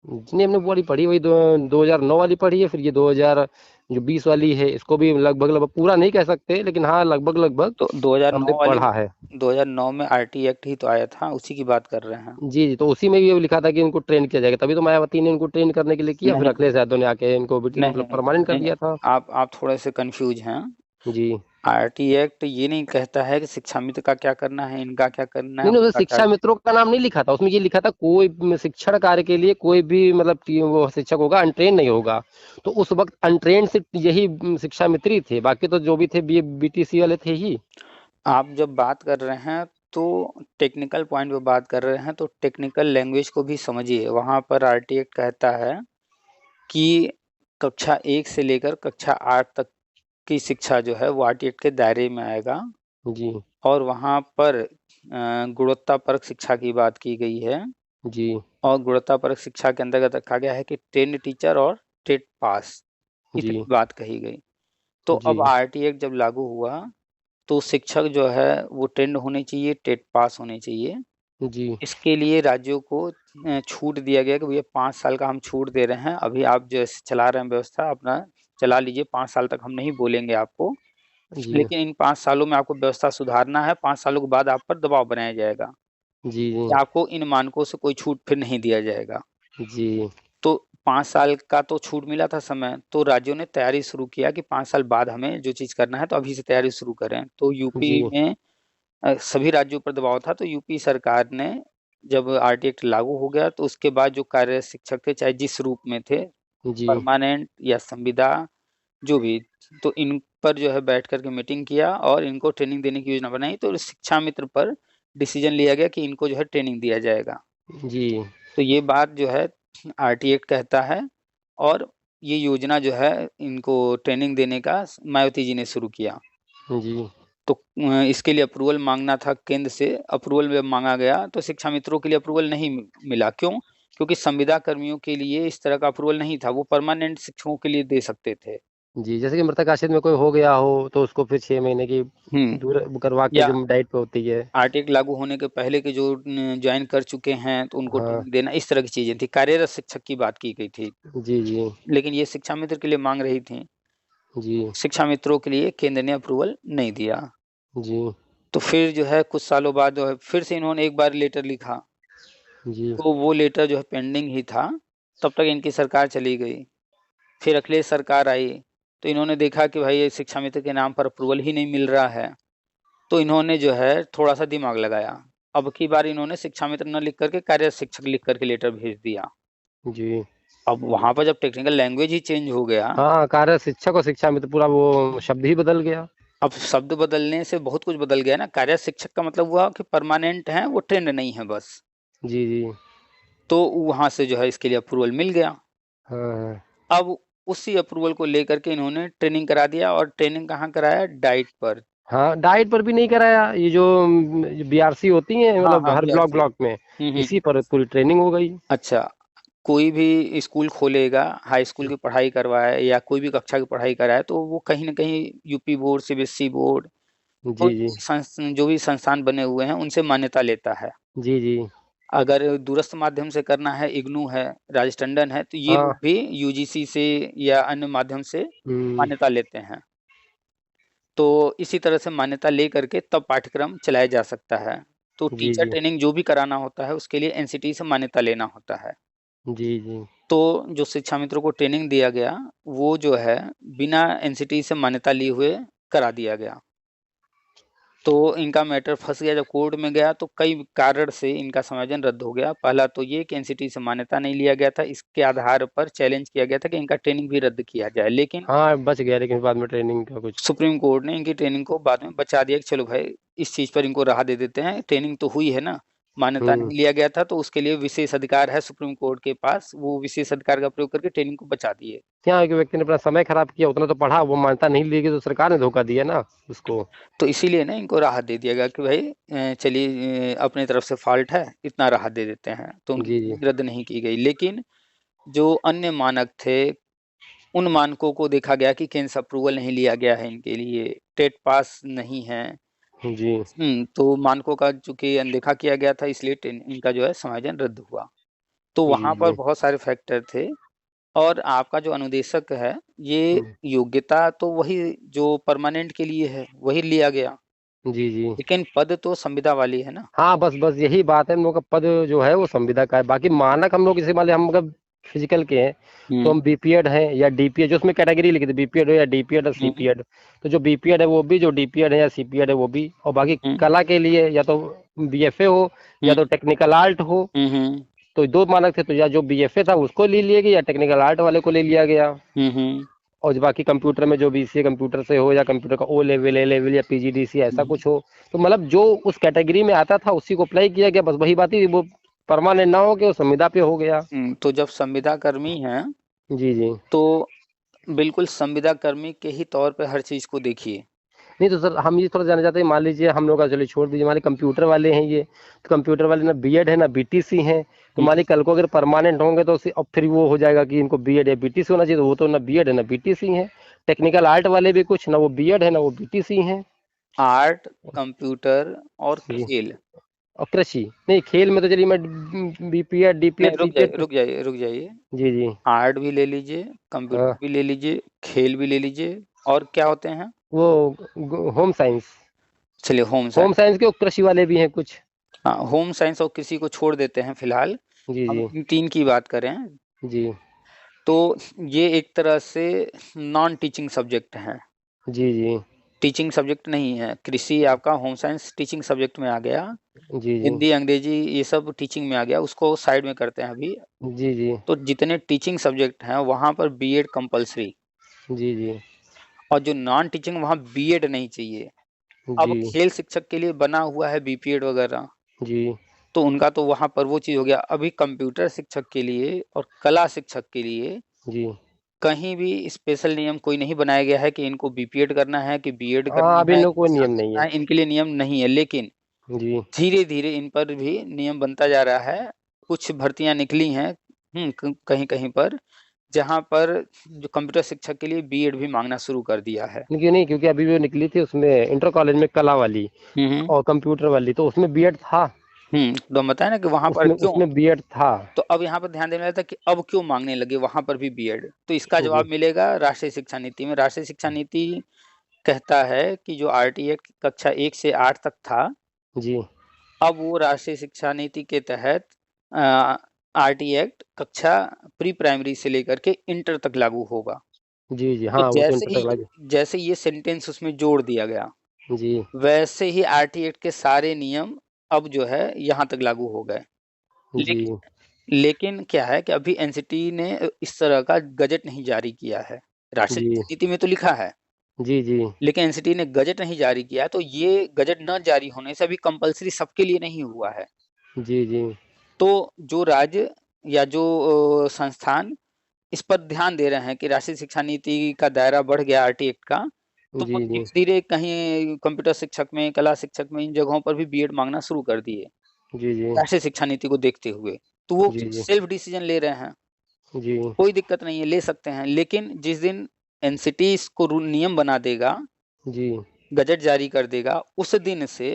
नहीं, हमने वो वाली पढ़ी, वही 2009 वाली पढ़ी है, फिर ये 2020 वाली है, इसको भी लगभग लगभग पूरा नहीं कह सकते, लेकिन हाँ लगभग लगभग तो हमने 2009 वाली पढ़ा है। 2009 में आरटी एक्ट ही तो आया था, उसी की बात कर रहे हैं। जी जी, तो उसी में भी ये लिखा था कि इनको ट्रेन किया जाएगा, तभी तो मायावती ने इनको ट्रेन करने के लिए किया, फिर नहीं, अखिलेश यादव ने आके इनको नहीं, मतलब परमानेंट कर नहीं, दिया था। आप थोड़े-से कन्फ्यूज़ हैं। जी आरटी एक्ट ये नहीं कहता है कि शिक्षा मित्र का क्या करना है, इनका क्या करना है, नहीं नहीं, उसमें उनका क्या। शिक्षा मित्रों का नाम नहीं लिखा था, उसमें ये लिखा था कोई शिक्षण कार्य के लिए कोई भी मतलब वो शिक्षक होगा अनट्रेन नहीं होगा। तो उस वक्त अनट्रेन से यही शिक्षा मित्र ही थे, बाकी तो जो भी थे बी बीटीसी वाले थे ही। आप जब बात कर रहे हैं तो टेक्निकल पॉइंट पे बात कर रहे हैं तो टेक्निकल लैंग्वेज को भी समझिए। वहाँ पर आरटी एक्ट कहता है कि कक्षा 1 से लेकर कक्षा 8 तक की शिक्षा जो है वो आरटी एक्ट के दायरे में आएगा जी और वहाँ पर गुणवत्तापरक शिक्षा की बात की गई है जी और गुणवत्तापरक शिक्षा के अंतर्गत रखा गया है कि ट्रेन्ड टीचर और टेट पास, जी इतनी बात कही गई। तो जी अब आरटी एक्ट जब लागू हुआ तो शिक्षक जो है वो ट्रेंड होने चाहिए, टेट पास होने चाहिए। जी इसके लिए राज्यों को छूट दिया गया कि भैया 5 साल का हम छूट दे रहे हैं। अभी आप जैसे चला रहे हैं व्यवस्था अपना चला लीजिए, 5 साल तक हम नहीं बोलेंगे आपको। जी लेकिन इन 5 सालों में आपको व्यवस्था सुधारना है, 5 सालों के बाद आप पर दबाव बनाया जाएगा जी कि आपको इन मानकों से कोई छूट फिर नहीं दिया जाएगा। जी तो 5 साल का तो छूट मिला था समय, तो राज्यों ने तैयारी शुरू किया कि 5 साल बाद हमें जो चीज़ करना है तो अभी से तैयारी शुरू करें। तो यूपी जी में सभी राज्यों पर दबाव था तो यूपी सरकार ने जब आरटी एक्ट लागू हो गया तो उसके बाद जो कार्यरत शिक्षक थे चाहे जिस रूप में थे, जी परमानेंट या संविदा जो भी, तो इन पर जो है बैठ कर के मीटिंग किया और इनको ट्रेनिंग देने की योजना बनाई। तो शिक्षा मित्र पर डिसीजन लिया गया कि इनको जो है ट्रेनिंग दिया जाएगा। जी तो ये बात जो है आरटी एक्ट कहता है और ये योजना जो है इनको ट्रेनिंग देने का मायावती जी ने शुरू किया। जी तो इसके लिए अप्रूवल मांगना था केंद्र से, अप्रूवल जब मांगा गया तो शिक्षा मित्रों के लिए अप्रूवल नहीं मिला। क्यों? क्योंकि संविदा कर्मियों के लिए इस तरह का अप्रूवल नहीं था, वो परमानेंट शिक्षकों के लिए दे सकते थे। जी, जैसे कि मृतक आश्रित में कोई हो गया हो तो उसको फिर 6 महीने की दूर करवा के या जो डाइट पे होती है। आरटीआई लागू होने के पहले के जो ज्वाइन कर चुके हैं तो उनको हाँ ट्रेनिंग देना, इस तरह की चीजें थी। कार्यरत शिक्षक की बात की गई थी, जी जी लेकिन ये शिक्षा मित्र के लिए मांग रही थी। जी शिक्षा मित्रों के लिए केंद्र ने अप्रूवल नहीं दिया। जी तो फिर जो है कुछ सालों बाद जो है फिर से इन्होंने एक बार लेटर लिखा, जी तो वो लेटर जो है पेंडिंग ही था। तब तक इनकी सरकार चली गई। फिर अखिलेश सरकार आई, तो इन्होंने देखा कि भाई ये शिक्षा मित्र के नाम पर अप्रूवल ही नहीं मिल रहा है। तो इन्होंने जो है थोड़ा-सा दिमाग लगाया। अब की बार इन्होंने शिक्षा मित्र न लिख कर के कार्यरत शिक्षक लिख कर के लेटर भेज दिया। जी अब वहाँ पर जब टेक्निकल लैंग्वेज ही चेंज हो गया, हाँ, कार्य शिक्षक और शिक्षा में तो पूरा वो शब्द ही बदल गया। अब शब्द बदलने से बहुत कुछ बदल गया ना। कार्यरत शिक्षक का मतलब हुआ कि परमानेंट हैं, वो ट्रेंड नहीं है बस। जी जी तो वहाँ से जो है इसके लिए अप्रूवल मिल गया। हाँ हाँ अब उसी अप्रूवल को लेकर के इन्होंने ट्रेनिंग करा दिया, और ट्रेनिंग कहाँ कराया? डाइट पर। हाँ, डाइट पर भी नहीं कराया। ये जो बीआरसी होती है हाँ, मतलब हाँ, हर ब्लॉक बीआरसी। ब्लॉक में हुँ। इसी पर पूरी ट्रेनिंग हो गई। अच्छा, कोई भी स्कूल खोलेगा, हाई स्कूल की पढ़ाई करवाए या कोई भी कक्षा की पढ़ाई कराए, तो वो कहीं न कहीं यूपी बोर्ड, सीबीएसई बोर्ड, जी जी जो भी संस्थान बने हुए हैं, उनसे मान्यता लेता है। जी जी अगर दूरस्थ माध्यम से करना है, इग्नू है, राजेश टंडन है, तो ये हाँ लोग भी यूजीसी से या अन्य माध्यम से हम्म, मान्यता लेते हैं। तो इसी तरह से मान्यता ले करके तब पाठ्यक्रम चलाया जा सकता है। तो जी टीचर जी ट्रेनिंग जो भी कराना होता है, उसके लिए एनसीटी से मान्यता लेना होता है। जी जी तो जो शिक्षा मित्रों को ट्रेनिंग दिया गया, वो जो है बिना एनसीटी से मान्यता लिए हुए करा दिया गया। तो इनका मैटर फँस गया। जब कोर्ट में गया तो कई कारण से इनका समायोजन रद्द हो गया। पहला तो ये कि एनसीटी से मान्यता नहीं लिया गया था, इसके आधार पर चैलेंज किया गया था कि इनका ट्रेनिंग भी रद्द किया जाए। लेकिन हाँ, बच गया लेकिन बाद में ट्रेनिंग का कुछ। सुप्रीम कोर्ट ने इनकी ट्रेनिंग को बाद में बचा दिया कि चलो भाई, इस चीज़ पर इनको राहत दे देते हैं, ट्रेनिंग तो हुई है ना, मान्यता हम्म, नहीं लिया गया था तो उसके लिए विशेष अधिकार है सुप्रीम कोर्ट के पास, वो विशेष अधिकार का प्रयोग करके ट्रेनिंग को बचा दिए। क्या है कि व्यक्ति ने अपना समय खराब किया, उतना तो पढ़ा, वो मान्यता नहीं ली गई तो सरकार ने धोखा दिया ना उसको। तो इसीलिए ना इनको राहत दे दिया गया कि भाई चलिए, अपनी तरफ से फ़ॉल्ट है, इतना राहत दे देते हैं, तो उनकी जी जी ट्रेनिंग रद्द नहीं की गई। लेकिन जो अन्य मानक थे, उन मानकों को देखा गया कि केंद्र से अप्रूवल नहीं लिया गया है इनके लिए, टेट पास नहीं है। जी तो मानकों का चूँकि अनदेखा किया गया था, इसलिए इनका जो है समायोजन रद्द हुआ। तो जी वहाँ पर जी बहुत सारे फैक्टर थे। और आपका जो अनुदेशक है, ये हम्म, योग्यता तो वही जो परमानेंट के लिए है, वही लिया गया, जी जी लेकिन पद तो संविदा वाली है ना। हाँ, बस बस यही बात है। हम लोग का पद जो है वो संविदा का है। बाकी मानक हम लोग इसे मान लिया हम अगर फिजिकल के हैं तो हुँ, हम बीपीएड हैं या डीपीएड, जो उसमें कैटेगरी लिखी थी बीपीएड हो या डीपीएड और हुँ, सीपीएड। तो जो बीपीएड है वो भी, जो डीपीएड है या सीपीएड है वो भी। और बाकी हुँ, कला के लिए या तो बीएफए हो या हुँ, तो टेक्निकल आर्ट हो। हुँ, हुँ, तो दो मानक थे, तो या जो बीएफए था उसको ले लिया गया या टेक्निकल आर्ट वाले को ले लिया गया। हुँ, हुँ, और जो बाकी कंप्यूटर में जो बीसीए कंप्यूटर से हो या कंप्यूटर का ओ लेवल ए लेवल या पीजीडीसी ऐसा हुँ, कुछ हो, तो मतलब जो उस कैटेगरी में आता था उसी को अप्लाई किया गया। बस वही बात ही, वो परमानेंट ना हो के वो संविदा पे हो गया। तो जब संविदा कर्मी हैं, जी जी तो बिल्कुल संविदा कर्मी के ही तौर पे हर चीज़ को देखिए। नहीं तो सर हम ये थोड़ा जानना चाहते हैं, मान लीजिए हम लोग का, चलिए छोड़ दीजिए, हमारे कंप्यूटर वाले हैं ये, तो कंप्यूटर वाले ना बीएड है ना बीटीसी हैं। तो हुँ, मान लीजिए कल को अगर परमानेंट होंगे तो अब फिर वो हो जाएगा कि इनको बीएड या बीटीसी होना चाहिए, तो वो तो ना बीएड है ना बीटीसी है। टेक्निकल आर्ट वाले भी कुछ ना वो बीएड है ना वो बीटीसी हैं। आर्ट, कंप्यूटर और जी खेल। और कृषि नहीं, खेल में तो चलिए मैं बीपीएड नहीं, डीपीएड रुक जाइए, सीपीएड तो। रुक जाइए, रुक जाइए। जी जी आर्ट भी ले लीजिए, हाँ, कंप्यूटर भी ले लीजिए, खेल भी ले लीजिए, और क्या होते हैं? वो होम साइंस, चलिए, होम होम साइंस। साइंस के वो कृषि वाले भी हैं कुछ। हाँ, होम साइंस और कृषि को छोड़ देते हैं फिलहाल। जी हम जी इन 3 की बात करें, जी तो ये एक तरह से नॉन टीचिंग सब्जेक्ट हैं। जी जी टीचिंग सब्जेक्ट नहीं है। कृषि आपका होम साइंस टीचिंग सब्जेक्ट में आ गया। जी जी हिंदी, अंग्रेजी ये सब टीचिंग में आ गया, उसको साइड में करते हैं अभी। जी जी तो जितने टीचिंग सब्जेक्ट हैं, वहाँ पर बीएड कंपल्सरी, जी जी और जो नॉन टीचिंग वहाँ बीएड नहीं चाहिए। अब जी खेल शिक्षक के लिए बना हुआ है बीपीएड वगैरह, जी तो उनका तो वहाँ पर वो चीज़ हो गया। अभी कंप्यूटर शिक्षक के लिए और कला शिक्षक के लिए जी कहीं भी स्पेशल नियम कोई नहीं बनाया गया है कि इनको बीपीएड करना है कि बीएड हाँ करना अभी है, लोग कोई नियम किसान नहीं बनना है। है, इनके लिए नियम नहीं है। लेकिन जी धीरे-धीरे इन पर भी नियम बनता जा रहा है। कुछ भर्तियाँ निकली हैं कहीं-कहीं पर, जहाँ पर जो कंप्यूटर शिक्षक के लिए बीएड भी माँगना शुरू कर दिया है। क्योंकि नहीं, क्योंकि अभी जो निकली थी उसमें इंटर कॉलेज में कला वाली हुँ, हुँ। और कंप्यूटर वाली, तो उसमें बीएड था, तो हम बताएँ ना कि वहाँ पर उसमें क्यों? उसमें बीएड था। तो अब यहाँ पर ध्यान देना था कि अब क्यों माँगने लगे वहाँ पर भी बीएड? तो इसका जी जवाब मिलेगा राष्ट्रीय शिक्षा नीति में। राष्ट्रीय शिक्षा नीति कहता है कि जो आरटी एक्ट कक्षा 1 से 8 तक था, जी अब वो राष्ट्रीय शिक्षा नीति के तहत आरटी एक्ट कक्षा प्री प्राइमरी से लेकर के इंटर तक लागू होगा। जी जी, तो हाँ वो तो इंटर तक लगे। जैसे ये सेंटेंस उसमें जोड़ दिया गया, जी वैसे ही आरटी एक्ट के सारे नियम अब जो है यहाँ तक लागू हो गए। जी लेकिन लेकिन क्या है कि अभी एनसीटी ने इस तरह का गज़ट नहीं जारी किया है। राष्ट्रीय जी शिक्षा नीति में तो लिखा है, जी जी लेकिन एनसीटी ने गज़ट नहीं जारी किया है, तो ये गज़ट न जारी होने से अभी कंपल्सरी सबके लिए नहीं हुआ है। जी जी तो जो राज्य या जो संस्थान इस पर ध्यान दे रहे हैं कि राष्ट्रीय शिक्षा नीति का दायरा बढ़ गया आरटी एक्ट का, तो वो जी जी धीरे-धीरे कहीं कंप्यूटर शिक्षक में, कला शिक्षक में, इन जगहों पर भी बीएड माँगना शुरू कर दिए, जी जी राष्ट्रीय शिक्षा नीति को देखते हुए। तो वो जी जी सेल्फ डिसीजन ले रहे हैं, जी कोई दिक्कत नहीं है, ले सकते हैं। लेकिन जिस दिन एनसीटी इसको रूल नियम बना देगा, जी गज़ट जारी कर देगा, उस दिन से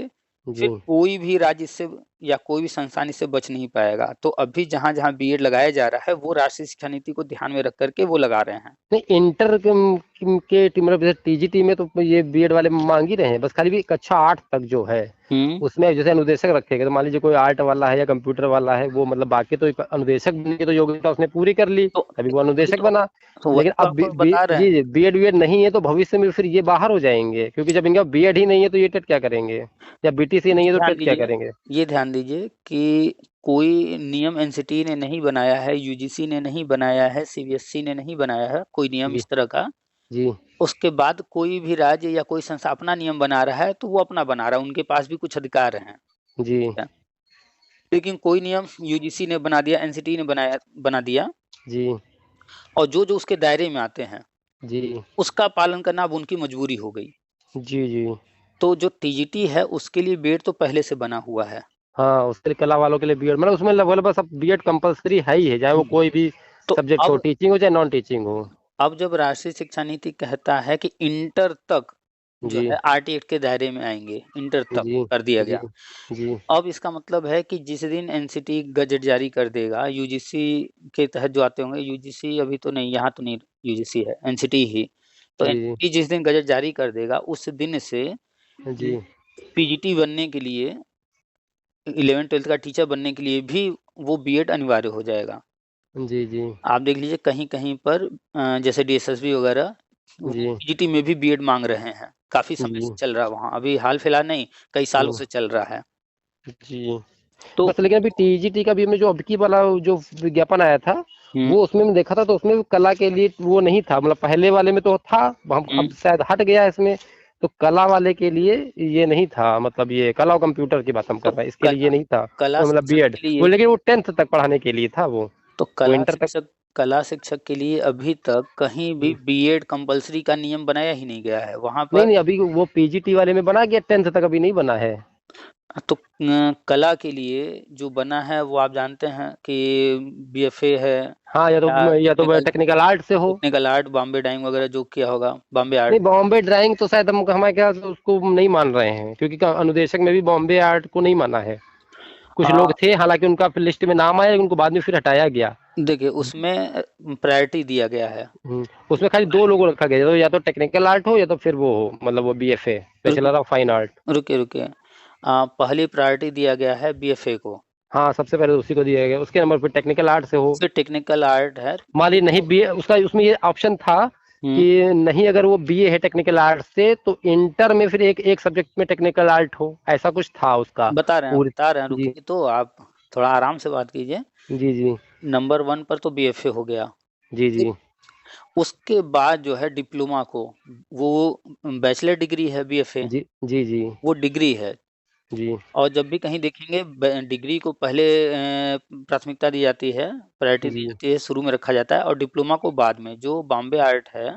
जी फिर कोई भी राज्य इससे या कोई भी संस्थान इससे बच नहीं पाएगा। तो अभी जहाँ-जहाँ बीएड लगाया जा रहा है, वो राष्ट्रीय शिक्षा नीति को ध्यान में रख कर के वो लगा रहे हैं। नहीं, इंटर के मतलब जैसे टीजीटी में तो ये बीएड वाले मांग ही रहे हैं, बस खाली भी कक्षा 8 तक जो है हुँ। उसमें जैसे अनुदेशक रखेगा, तो मान लीजिए कोई आर्ट वाला है या कंप्यूटर वाला है, वो मतलब बाकी तो एक अनुदेशक बनने की तो योग्यता उसने पूरी कर ली, तो तभी वो वही अनुदेशक तो बना। वही लेकिन तो अब आपको बता रहे हैं। जी बीएड वीएड नहीं है तो भविष्य में फिर ये बाहर हो जाएंगे, क्योंकि जब इनका बीएड ही नहीं है तो ये टेट क्या करेंगे, या बीटीसी नहीं ये है तो ध्यान टेट क्या दीजिए करेंगे। ये ध्यान दीजिए कि कोई नियम एनसीटी ने नहीं बनाया है, यूजीसी ने नहीं बनाया है, सीबीएसई ने नहीं बनाया है, कोई नियम जी इस तरह का। जी उसके बाद कोई भी राज्य या कोई संस्था अपना नियम बना रहा है, तो वो अपना बना रहा है, उनके पास भी कुछ अधिकार हैं। जी लेकिन कोई नियम यूजीसी ने बना दिया, एनसीटी ने बना दिया जी और जो-जो उसके दायरे में आते हैं, जी उसका पालन करना अब उनकी मजबूरी हो गई। जी जी तो जो टीजीटी है, उसके लिए बीएड तो पहले से बना हुआ है। हाँ, उसके लिए कला वालों के लिए बीएड मतलब उसमें लगभग बस अब बीएड कंपलसरी है ही है, चाहे वो हुँ। कोई भी तो सब्जेक्ट हो, अब टीचिंग हो चाहे नॉन टीचिंग हो। अब जब राष्ट्रीय शिक्षा नीति कहता है कि इंटर तक जो जी है आरटी एक्ट के दायरे में आएँगे, इंटर तक जी कर दिया जी गया। जी अब इसका मतलब है कि जिस दिन एनसीटी गज़ट जारी कर देगा, यूजीसी के तहत जो आते होंगे, यूजीसी अभी तो नहीं, यहाँ तो नहीं यूजीसी है, एनसीटी ही। तो जी एनसीटी जिस दिन गज़ट जारी कर देगा, उस दिन से जी पीजीटी बनने के लिए 11th-12th का टीचर बनने के लिए भी वो बीएड अनिवार्य हो जाएगा। जी जी आप देख लीजिए कहीं-कहीं पर जैसे डीएसएसबी वगैरह वो जी पीजीटी में भी बीएड माँग रहे हैं। काफ़ी समय जी से चल रहा है वहाँ, अभी हाल-फिलहाल नहीं, कई सालों हम्म, से चल रहा है। जी तो बस लेकिन अभी टीजीटी का भी में जो अबकी वाला जो विज्ञापन आया था, हुँ, वो उसमें मैं देखा था तो उसमें भी कला के लिए वो नहीं था, मतलब पहले वाले में तो था, हम हुँ, अब शायद हट गया है इसमें। तो कला वाले के लिए ये नहीं था, मतलब ये कला और कंप्यूटर की बात हम कर तो रहे हैं, इसके लिए ये कला नहीं था, कला मतलब शिक्षक बीएड के वो, लिए लेकिन वो 10th तक पढ़ाने के लिए था तो वो इंटर तक। कला शिक्षक के लिए अभी तक कहीं भी जी बीएड कंपल्सरी का नियम बनाया ही नहीं गया है। वहाँ नहीं पर नहीं, अभी वो पीजीटी वाले में बना गया, 10th तक अभी नहीं बना है। तो कला के लिए जो बना है वो आप जानते हैं कि बीएफए है हाँ, या तो टेक्निकल टेक्निकल आर्ट से हो। टेक्निकल आर्ट, बॉम्बे डाइंग वगैरह जो किया होगा, बॉम्बे नहीं, आर्ट। बॉम्बे ड्राइंग तो शायद हम हमारे ख्याल से उसको नहीं मान रहे हैं, क्योंकि अनुदेशक में भी बॉम्बे आर्ट को नहीं माना है। कुछ अ, लोग थे, हालांकि उनका फिर लिस्ट में नाम आया, लेकिन उनको बाद में फिर हटाया गया। देखिए उसमें प्रायोरिटी दिया गया है। उसमें खाली दो लोगों रखा गया, तो या तो टेक्निकल आर्ट हो या तो फिर वो हो, मतलब वो बीएफए, रुकिए बैचलर ऑफ फाइन आर्ट। रुकिए पहली प्रायोरिटी दिया गया है बीएफए को, हाँ, सबसे पहले उसी को दिया गया, उसके नंबर पे टेक्निकल आर्ट से हो। फिर टेक्निकल आर्ट है। मान ली नहीं बी उसका, उसमें ये ऑप्शन था हुँ, कि नहीं, अगर वो बीए है टेक्निकल आर्ट से तो इंटर में फिर एक एक सब्जेक्ट में टेक्निकल आर्ट हो, ऐसा कुछ था उसका पूरी। बता रहे हैं, जी रुकिए तो आप थोड़ा आराम से बात कीजिए। जी जी नंबर 1 पर तो बीएफए हो गया, जी फिर जी उसके बाद जो है डिप्लोमा को वो बैचलर डिग्री है बीएफए, जी जी जी वो डिग्री है। जी और जब भी कहीं देखेंगे डिग्री को पहले प्राथमिकता दी जाती है, प्रायोरिटी दी जी जाती है, शुरू में रखा जाता है और डिप्लोमा को बाद में। जो बॉम्बे आर्ट है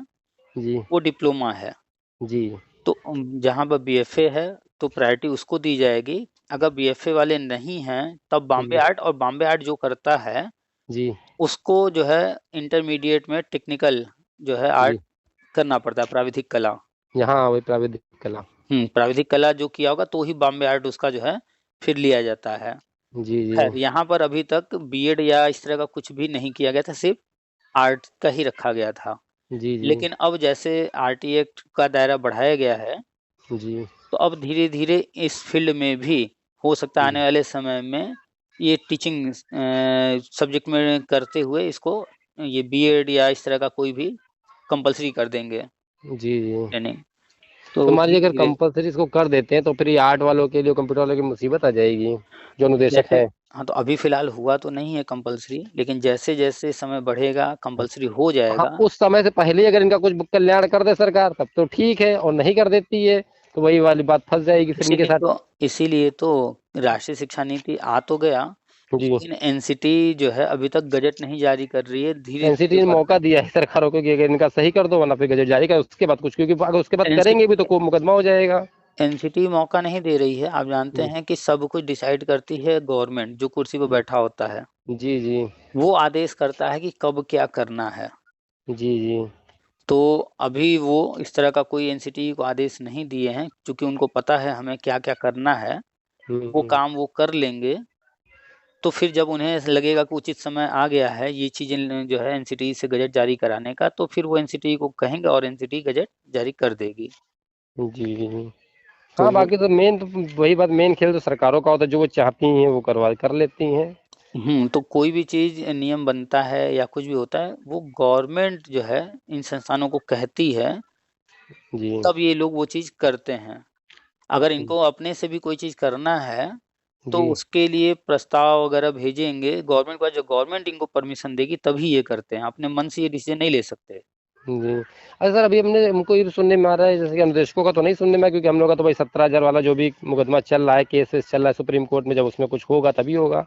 जी वो डिप्लोमा है। जी तो जहाँ पर बीएफए है तो प्रायोरिटी उसको दी जाएगी। अगर बीएफए वाले नहीं हैं तब बॉम्बे जी आर्ट, और बॉम्बे आर्ट जो करता है जी उसको जो है इंटरमीडिएट में टेक्निकल जो है आर्ट जी करना पड़ता है, प्राविधिक कला। यहाँ वही प्राविधिक कला। प्राविधिक कला जो किया होगा तो ही बॉम्बे आर्ट उसका जो है फिर लिया जाता है। जी जी खैर यहाँ पर अभी तक बीएड या इस तरह का कुछ भी नहीं किया गया था, सिर्फ आर्ट का ही रखा गया था। जी जी लेकिन अब जैसे आरटी एक्ट का दायरा बढ़ाया गया है जी तो अब धीरे-धीरे इस फ़ील्ड में भी हो सकता है जी आने वाले समय में ये टीचिंग सब्जेक्ट में करते हुए इसको ये बीएड या इस तरह का कोई भी कंपल्सरी कर देंगे जी जी। ट्रेनिंग। तो तो मान लीजिए अगर धीरे-धीरे कंपलसरी इसको कर देते हैं तो फिर ये आर्ट वालों के लिए, कंप्यूटर वालों की मुसीबत आ जाएगी, जो अनुदेशक जैसे है। हाँ, तो अभी फ़िलहाल हुआ तो नहीं है कंपल्सरी, लेकिन जैसे-जैसे समय बढ़ेगा कंपल्सरी हो हाँ, जाएगा। उस समय से पहले ही अगर इनका कुछ कल्याण कर दे सरकार तब तो ठीक है, और नहीं कर देती है तो वही वाली बात फंस जाएगी फिर इनके इसीलिए साथ। तो इसीलिए तो राष्ट्रीय शिक्षा नीति आ तो गया, जी। लेकिन एनसीटी जो है अभी तक गज़ट नहीं जारी कर रही है, एनसीटी धीरे-धीरे ने कर रहे मौका हैं। दिया है सरकारों को कि अगर इनका सही कर दो, वरना फिर गजट जारी कर, उसके बाद कुछ, क्योंकि अगर उसके बाद करेंगे भी तो एनसीटी कोई मुकदमा हो जाएगा। एनसीटी मौका नहीं दे रही है। आप जानते जी हैं कि सब कुछ डिसाइड करती है गवर्नमेंट, जो कुर्सी पे बैठा होता है। जी जी वो आदेश करता है कि कब क्या करना है। जी जी तो अभी वो इस तरह का कोई एनसीटी को आदेश नहीं दिए हैं, चूँकि उनको पता है हमें क्या-क्या करना है, वो हम्म, काम वो कर लेंगे। तो फिर जब उन्हें ऐसा लगेगा कि उचित समय आ गया है ये चीज़ें जो है एनसीटी से गज़ट जारी कराने का, तो फिर वो एनसीटी को कहेंगे और एनसीटी गज़ट जारी कर देगी। जी जी। तो हाँ, बाकी तो मेन तो वही बात, मेन खेल तो सरकारों का होता है, जो वो चाहती हैं वो करवा कर लेती हैं। तो कोई भी चीज़ नियम बनता है या कुछ भी होता है, वो गवर्नमेंट जो है इन संस्थानों को कहती है, जी तब ये लोग वो चीज़ करते हैं। अगर इनको अपने से भी कोई चीज़ करना है, तो जी उसके लिए प्रस्ताव वगैरह भेजेंगे गवर्नमेंट को, जो गवर्नमेंट इनको परमिशन देगी तभी ये करते हैं, अपने मन से ये डिसीज़न नहीं ले सकते। जी। अच्छा सर, अभी हमको ये भी सुनने में आ रहा है, जैसे कि अनुदेशकों का तो नहीं सुनने में आया, क्योंकि हम लोग का तो भाई 17,000 वाला जो भी मुकदमा चल रहा है, केस वेस चल रहा है सुप्रीम कोर्ट में, जब उसमें कुछ होगा तभी होगा।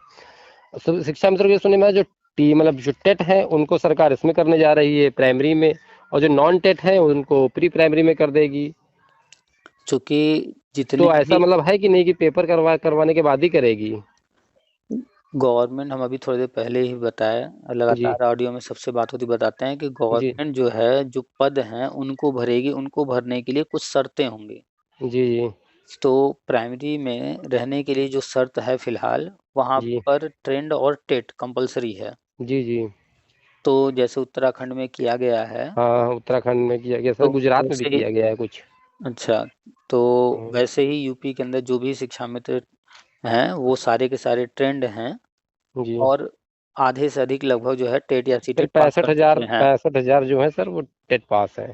शिक्षा मित्र को ये सुनने में आया, जो टी मतलब जो टेट है उनको सरकार इसमें करने जा रही है प्राइमरी में, और जो नॉन टेट है उनको प्री प्राइमरी में कर देगी। चूँकि जितने तो ऐसा भी मतलब है कि नहीं कि पेपर करवाने के बाद ही करेगी? गवर्नमेंट, हम अभी थोड़ी देर पहले ही बताया, जी लगातार ऑडियो में सबसे बात होती बताते हैं कि जी गवर्नमेंट जो है, जो पद हैं उनको भरेगी, उनको भरने के लिए कुछ शर्तें होंगी। जी जी तो प्राइमरी में रहने के लिए जो शर्त है फ़िलहाल, वहाँ जी पर ट्रेंड और टेट कंपल्सरी है। जी जी। तो जैसे उत्तराखंड में किया गया है, हाँ, उत्तराखंड में किया गया सर, तो गुजरात में भी वैसे ही किया गया है कुछ। अच्छा, तो वैसे ही यूपी के अंदर जो भी शिक्षा मित्र हैं, वो सारे के सारे ट्रेंड हैं जी। और आधे से अधिक लगभग जो है टेट या फिर सीटेट पास पैंसठ कर हजार चुके हैं। 65,000 जो है सर वो टेट पास है,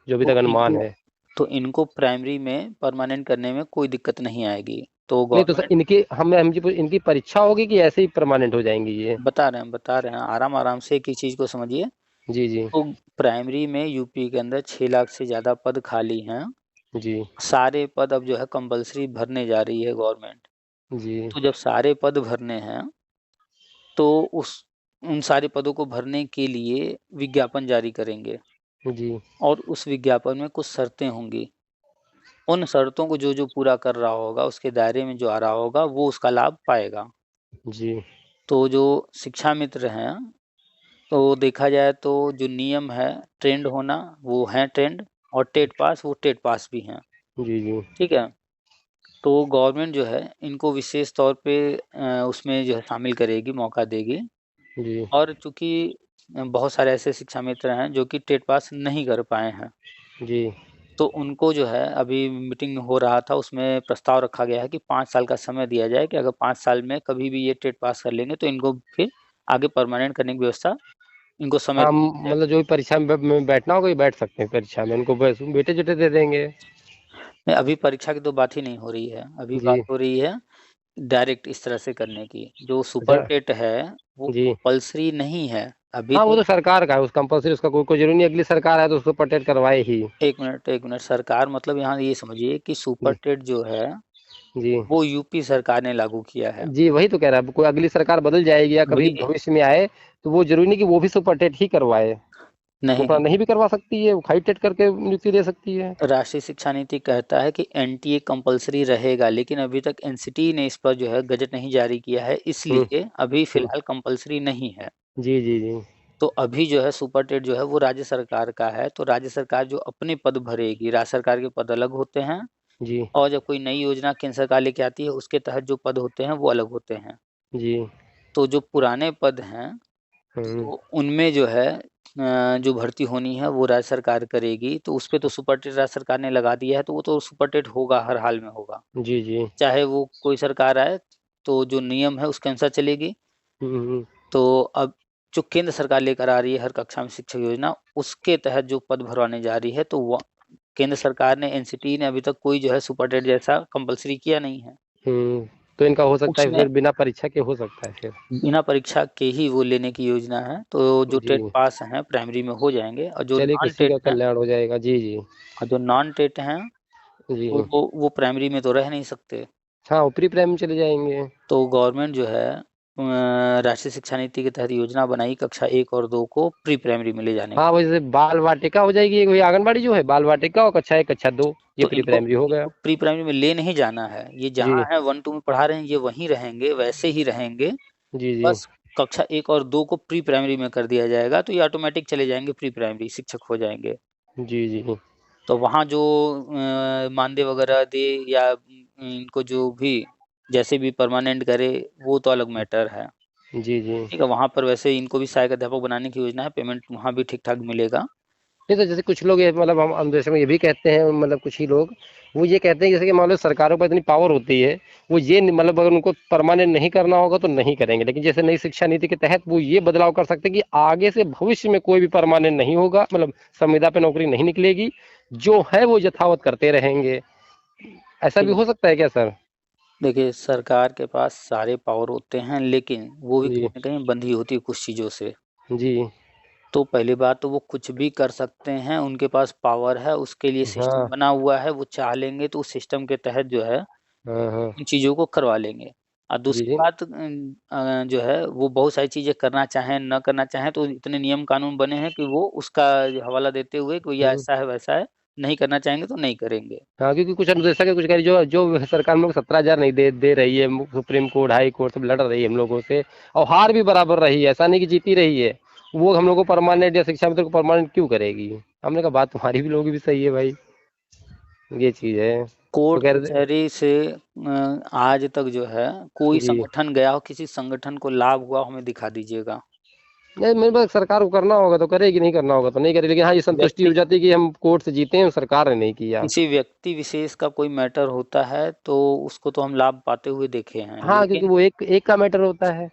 जो अभी तो तक अनुमान इनको है। तो इनको प्राइमरी में परमानेंट करने में कोई दिक्कत नहीं आएगी। तो नहीं तो सर गवर्नमेंट इनकी इनकी परीक्षा होगी कि ऐसे ही परमानेंट हो जाएंगी ये? बता रहे हैं, आराम-आराम से एक ही चीज़ को समझिए। जी जी तो प्राइमरी में यूपी के अंदर 6 लाख से ज़्यादा पद खाली हैं। जी सारे पद अब जो है कंपल्सरी भरने जा रही है गवर्नमेंट। जी तो जब सारे पद भरने हैं, तो उस उन सारे पदों को भरने के लिए विज्ञापन जारी करेंगे जी और उस विज्ञापन में कुछ शर्तें होंगी। उन शर्तों को जो-जो पूरा कर रहा होगा, उसके दायरे में जो आ रहा होगा, वो उसका लाभ पाएगा। जी तो जो शिक्षा मित्र हैं, तो देखा जाए तो जो नियम है ट्रेंड होना, वो हैं ट्रेंड, और टेट पास, वो टेट पास भी हैं। जी जी ठीक है? तो गवर्नमेंट जो है इनको विशेष तौर पे उसमें जो है शामिल करेगी, मौका देगी। जी और चूँकि बहुत सारे ऐसे शिक्षा मित्र हैं जो कि टेट पास नहीं कर पाए हैं, जी तो उनको जो है अभी मीटिंग हो रहा था, उसमें प्रस्ताव रखा गया है कि 5 साल का समय दिया जाए कि अगर 5 साल में कभी भी ये टेट पास कर लेंगे तो इनको फिर आगे परमानेंट करने की व्यवस्था इनको समय हाँ, दिया जाएगा। मतलब जो भी परीक्षा में बैठना होगा ये बैठ सकते हैं परीक्षा में, उनको बस बेटे जुटे दे देंगे। नहीं, अभी परीक्षा की तो बात ही नहीं हो रही है, अभी बात जी। हो रही है डायरेक्ट इस तरह से करने की। जो सुपर अच्छा। टेट है, वो जी। कंपल्सरी नहीं है। अभी हाँ, वो तक तो सरकार का है, उस कंपल्सरी उसका कोई जरूरी नहीं, अगली सरकार है तो उसको पटेट करवाए ही। 1 मिनट, 1 मिनट, सरकार मतलब यहाँ ये समझिए कि सुपर जी टेट जो है, जी वो यूपी सरकार ने लागू किया है। जी, वही तो कह रहा है, कोई अगली सरकार बदल जाएगी या कभी अभी भविष्य में आए तो वो जरूरी नहीं कि वो भी सुपर टेट ही करवाए, वो नहीं, नहीं भी करवा सकती है, वो खाली टेट करके नियुक्ति दे सकती है। राष्ट्रीय शिक्षा नीति कहता है कि एनटीए कंपल्सरी रहेगा, लेकिन अभी तक एनसीटी ने इस पर जो है गजट नहीं जारी किया है, हम्म इसलिए अभी हम्म, फिलहाल कंपल्सरी नहीं है। जी जी जी तो अभी जो है सुपर टेट जो है वो राज्य सरकार का है, तो राज्य सरकार जो अपने पद भरेगी, राज्य सरकार के पद अलग होते हैं जी और जब कोई नई योजना केंद्र सरकार लेके आती है उसके तहत जो पद होते हैं वो अलग होते हैं। जी तो जो पुराने पद हैं हम्म तो उनमें जो है जो भर्ती होनी है वो राज्य सरकार करेगी, तो उसपे तो सुपर टेट राज्य सरकार ने लगा दिया है, तो वो तो सुपर टेट होगा, हर हाल में होगा। जी जी चाहे वो कोई सरकार आए, तो जो नियम है उसके अनुसार चलेगी। हम्म, तो अब जो केंद्र सरकार लेकर आ रही है हर कक्षा में शिक्षक योजना, उसके तहत जो पद भरवाने जा रही है, तो वो केंद्र सरकार ने, एनसीटी ने अभी तक कोई जो है सुपर टेट जैसा कंपल्सरी किया नहीं है। तो इनका हो सकता है उसमें फिर बिना परीक्षा के हो सकता है फिर। बिना परीक्षा के ही वो लेने की योजना है, तो जो जी टेट पास हैं प्राइमरी में हो जाएंगे, और जो चलिए नॉन किसी टेट का हैं, कल्याण हो जाएगा। जी जी और जो नॉन टेट हैं जी तो वो प्राइमरी में तो रह नहीं सकते। हाँ, ऊपरी प्राइम में चले जाएंगे। तो गवर्नमेंट जो है राष्ट्रीय शिक्षा नीति के तहत योजना बनाई कक्षा 1 और 2 को प्री प्राइमरी में ले जाने हाँ, की। वैसे बाल वाटिका हो जाएगी एक, वही आंगनबाड़ी जो है, बाल वाटिका और कक्षा 1 कक्षा 2 ये तो प्री प्राइमरी हो गया। इनको प्री प्राइमरी में ले नहीं जाना है, ये जी जहाँ है 1-2 में पढ़ा रहे हैं ये वहीं रहेंगे, वैसे ही रहेंगे। जी जी बस कक्षा 1 और 2 को प्री प्राइमरी में कर दिया जाएगा, तो ये ऑटोमेटिक चले जाएंगे प्री प्राइमरी, शिक्षक हो जाएंगे। जी जी तो वहाँ जो मानदेय वगैरह दे या इनको जो भी जैसे भी परमानेंट करे, वो तो अलग मैटर है। जी जी ठीक है, वहाँ पर वैसे इनको भी सहायक अध्यापक बनाने की योजना है, पेमेंट वहाँ भी ठीक-ठाक मिलेगा। नहीं तो जैसे कुछ लोग ये मतलब हम देश में ये भी कहते हैं, मतलब कुछ ही लोग वो ये कहते हैं जैसे कि मान लो सरकारों पर इतनी पावर होती है, वो ये मतलब अगर उनको परमानेंट नहीं करना होगा तो नहीं करेंगे, लेकिन जैसे नई शिक्षा नीति के तहत वो ये बदलाव कर सकते हैं कि आगे से भविष्य में कोई भी परमानेंट नहीं होगा, मतलब संविदा पे नौकरी नहीं निकलेगी, जो है वो यथावत करते रहेंगे। ऐसा भी देखिए हो सकता है क्या सर? देखिए, सरकार के पास सारे पावर होते हैं, लेकिन वो भी जी कहीं न कहीं बंधी होती है कुछ चीज़ों से। जी तो पहली बात तो वो कुछ भी कर सकते हैं, उनके पास पावर है, उसके लिए सिस्टम हाँ बना हुआ है, वो चाह लेंगे तो उस सिस्टम के तहत जो है हाँ हाँ इन चीज़ों को करवा लेंगे। और जी दूसरी जी बात जो है वो बहुत सारी चीज़ें करना चाहें, ना करना चाहें, तो इतने नियम कानून बने हैं कि वो उसका हवाला देते हुए कि भैया हम्म। ऐसा है, वैसा है, नहीं करना चाहेंगे तो नहीं करेंगे। हाँ, क्योंकि कुछ अनुदेशक है, कुछ कह रही जो जो सरकार हम लोग 17,000 नहीं दे रही है, सुप्रीम कोर्ट हाई कोर्ट सब लड़ रही है हम लोगों से, और हार भी बराबर रही है, ऐसा नहीं कि जीती रही है, वो हम लोग को परमानेंट या शिक्षा मंत्री को परमानेंट क्यों करेगी? हमने कहा बात तुम्हारी भी लोगों की भी सही है भाई, ये चीज है। तो कोर्ट कह रहे कचहरी से आज तक जो है कोई जी संगठन गया हो, किसी संगठन को लाभ हुआ हो, हमें दिखा दीजिएगा। नहीं, मेरे पास सरकार को करना होगा तो करेगी, नहीं करना होगा तो नहीं करेगी, लेकिन हाँ ये संतुष्टि व्यक्ति हो जाती है कि हम कोर्ट से जीते हैं, सरकार ने नहीं किया। किसी व्यक्ति विशेष का कोई मैटर होता है तो उसको तो हम लाभ पाते हुए देखे हैं, हाँ, क्योंकि लेकिन वो एक एक का मैटर होता है।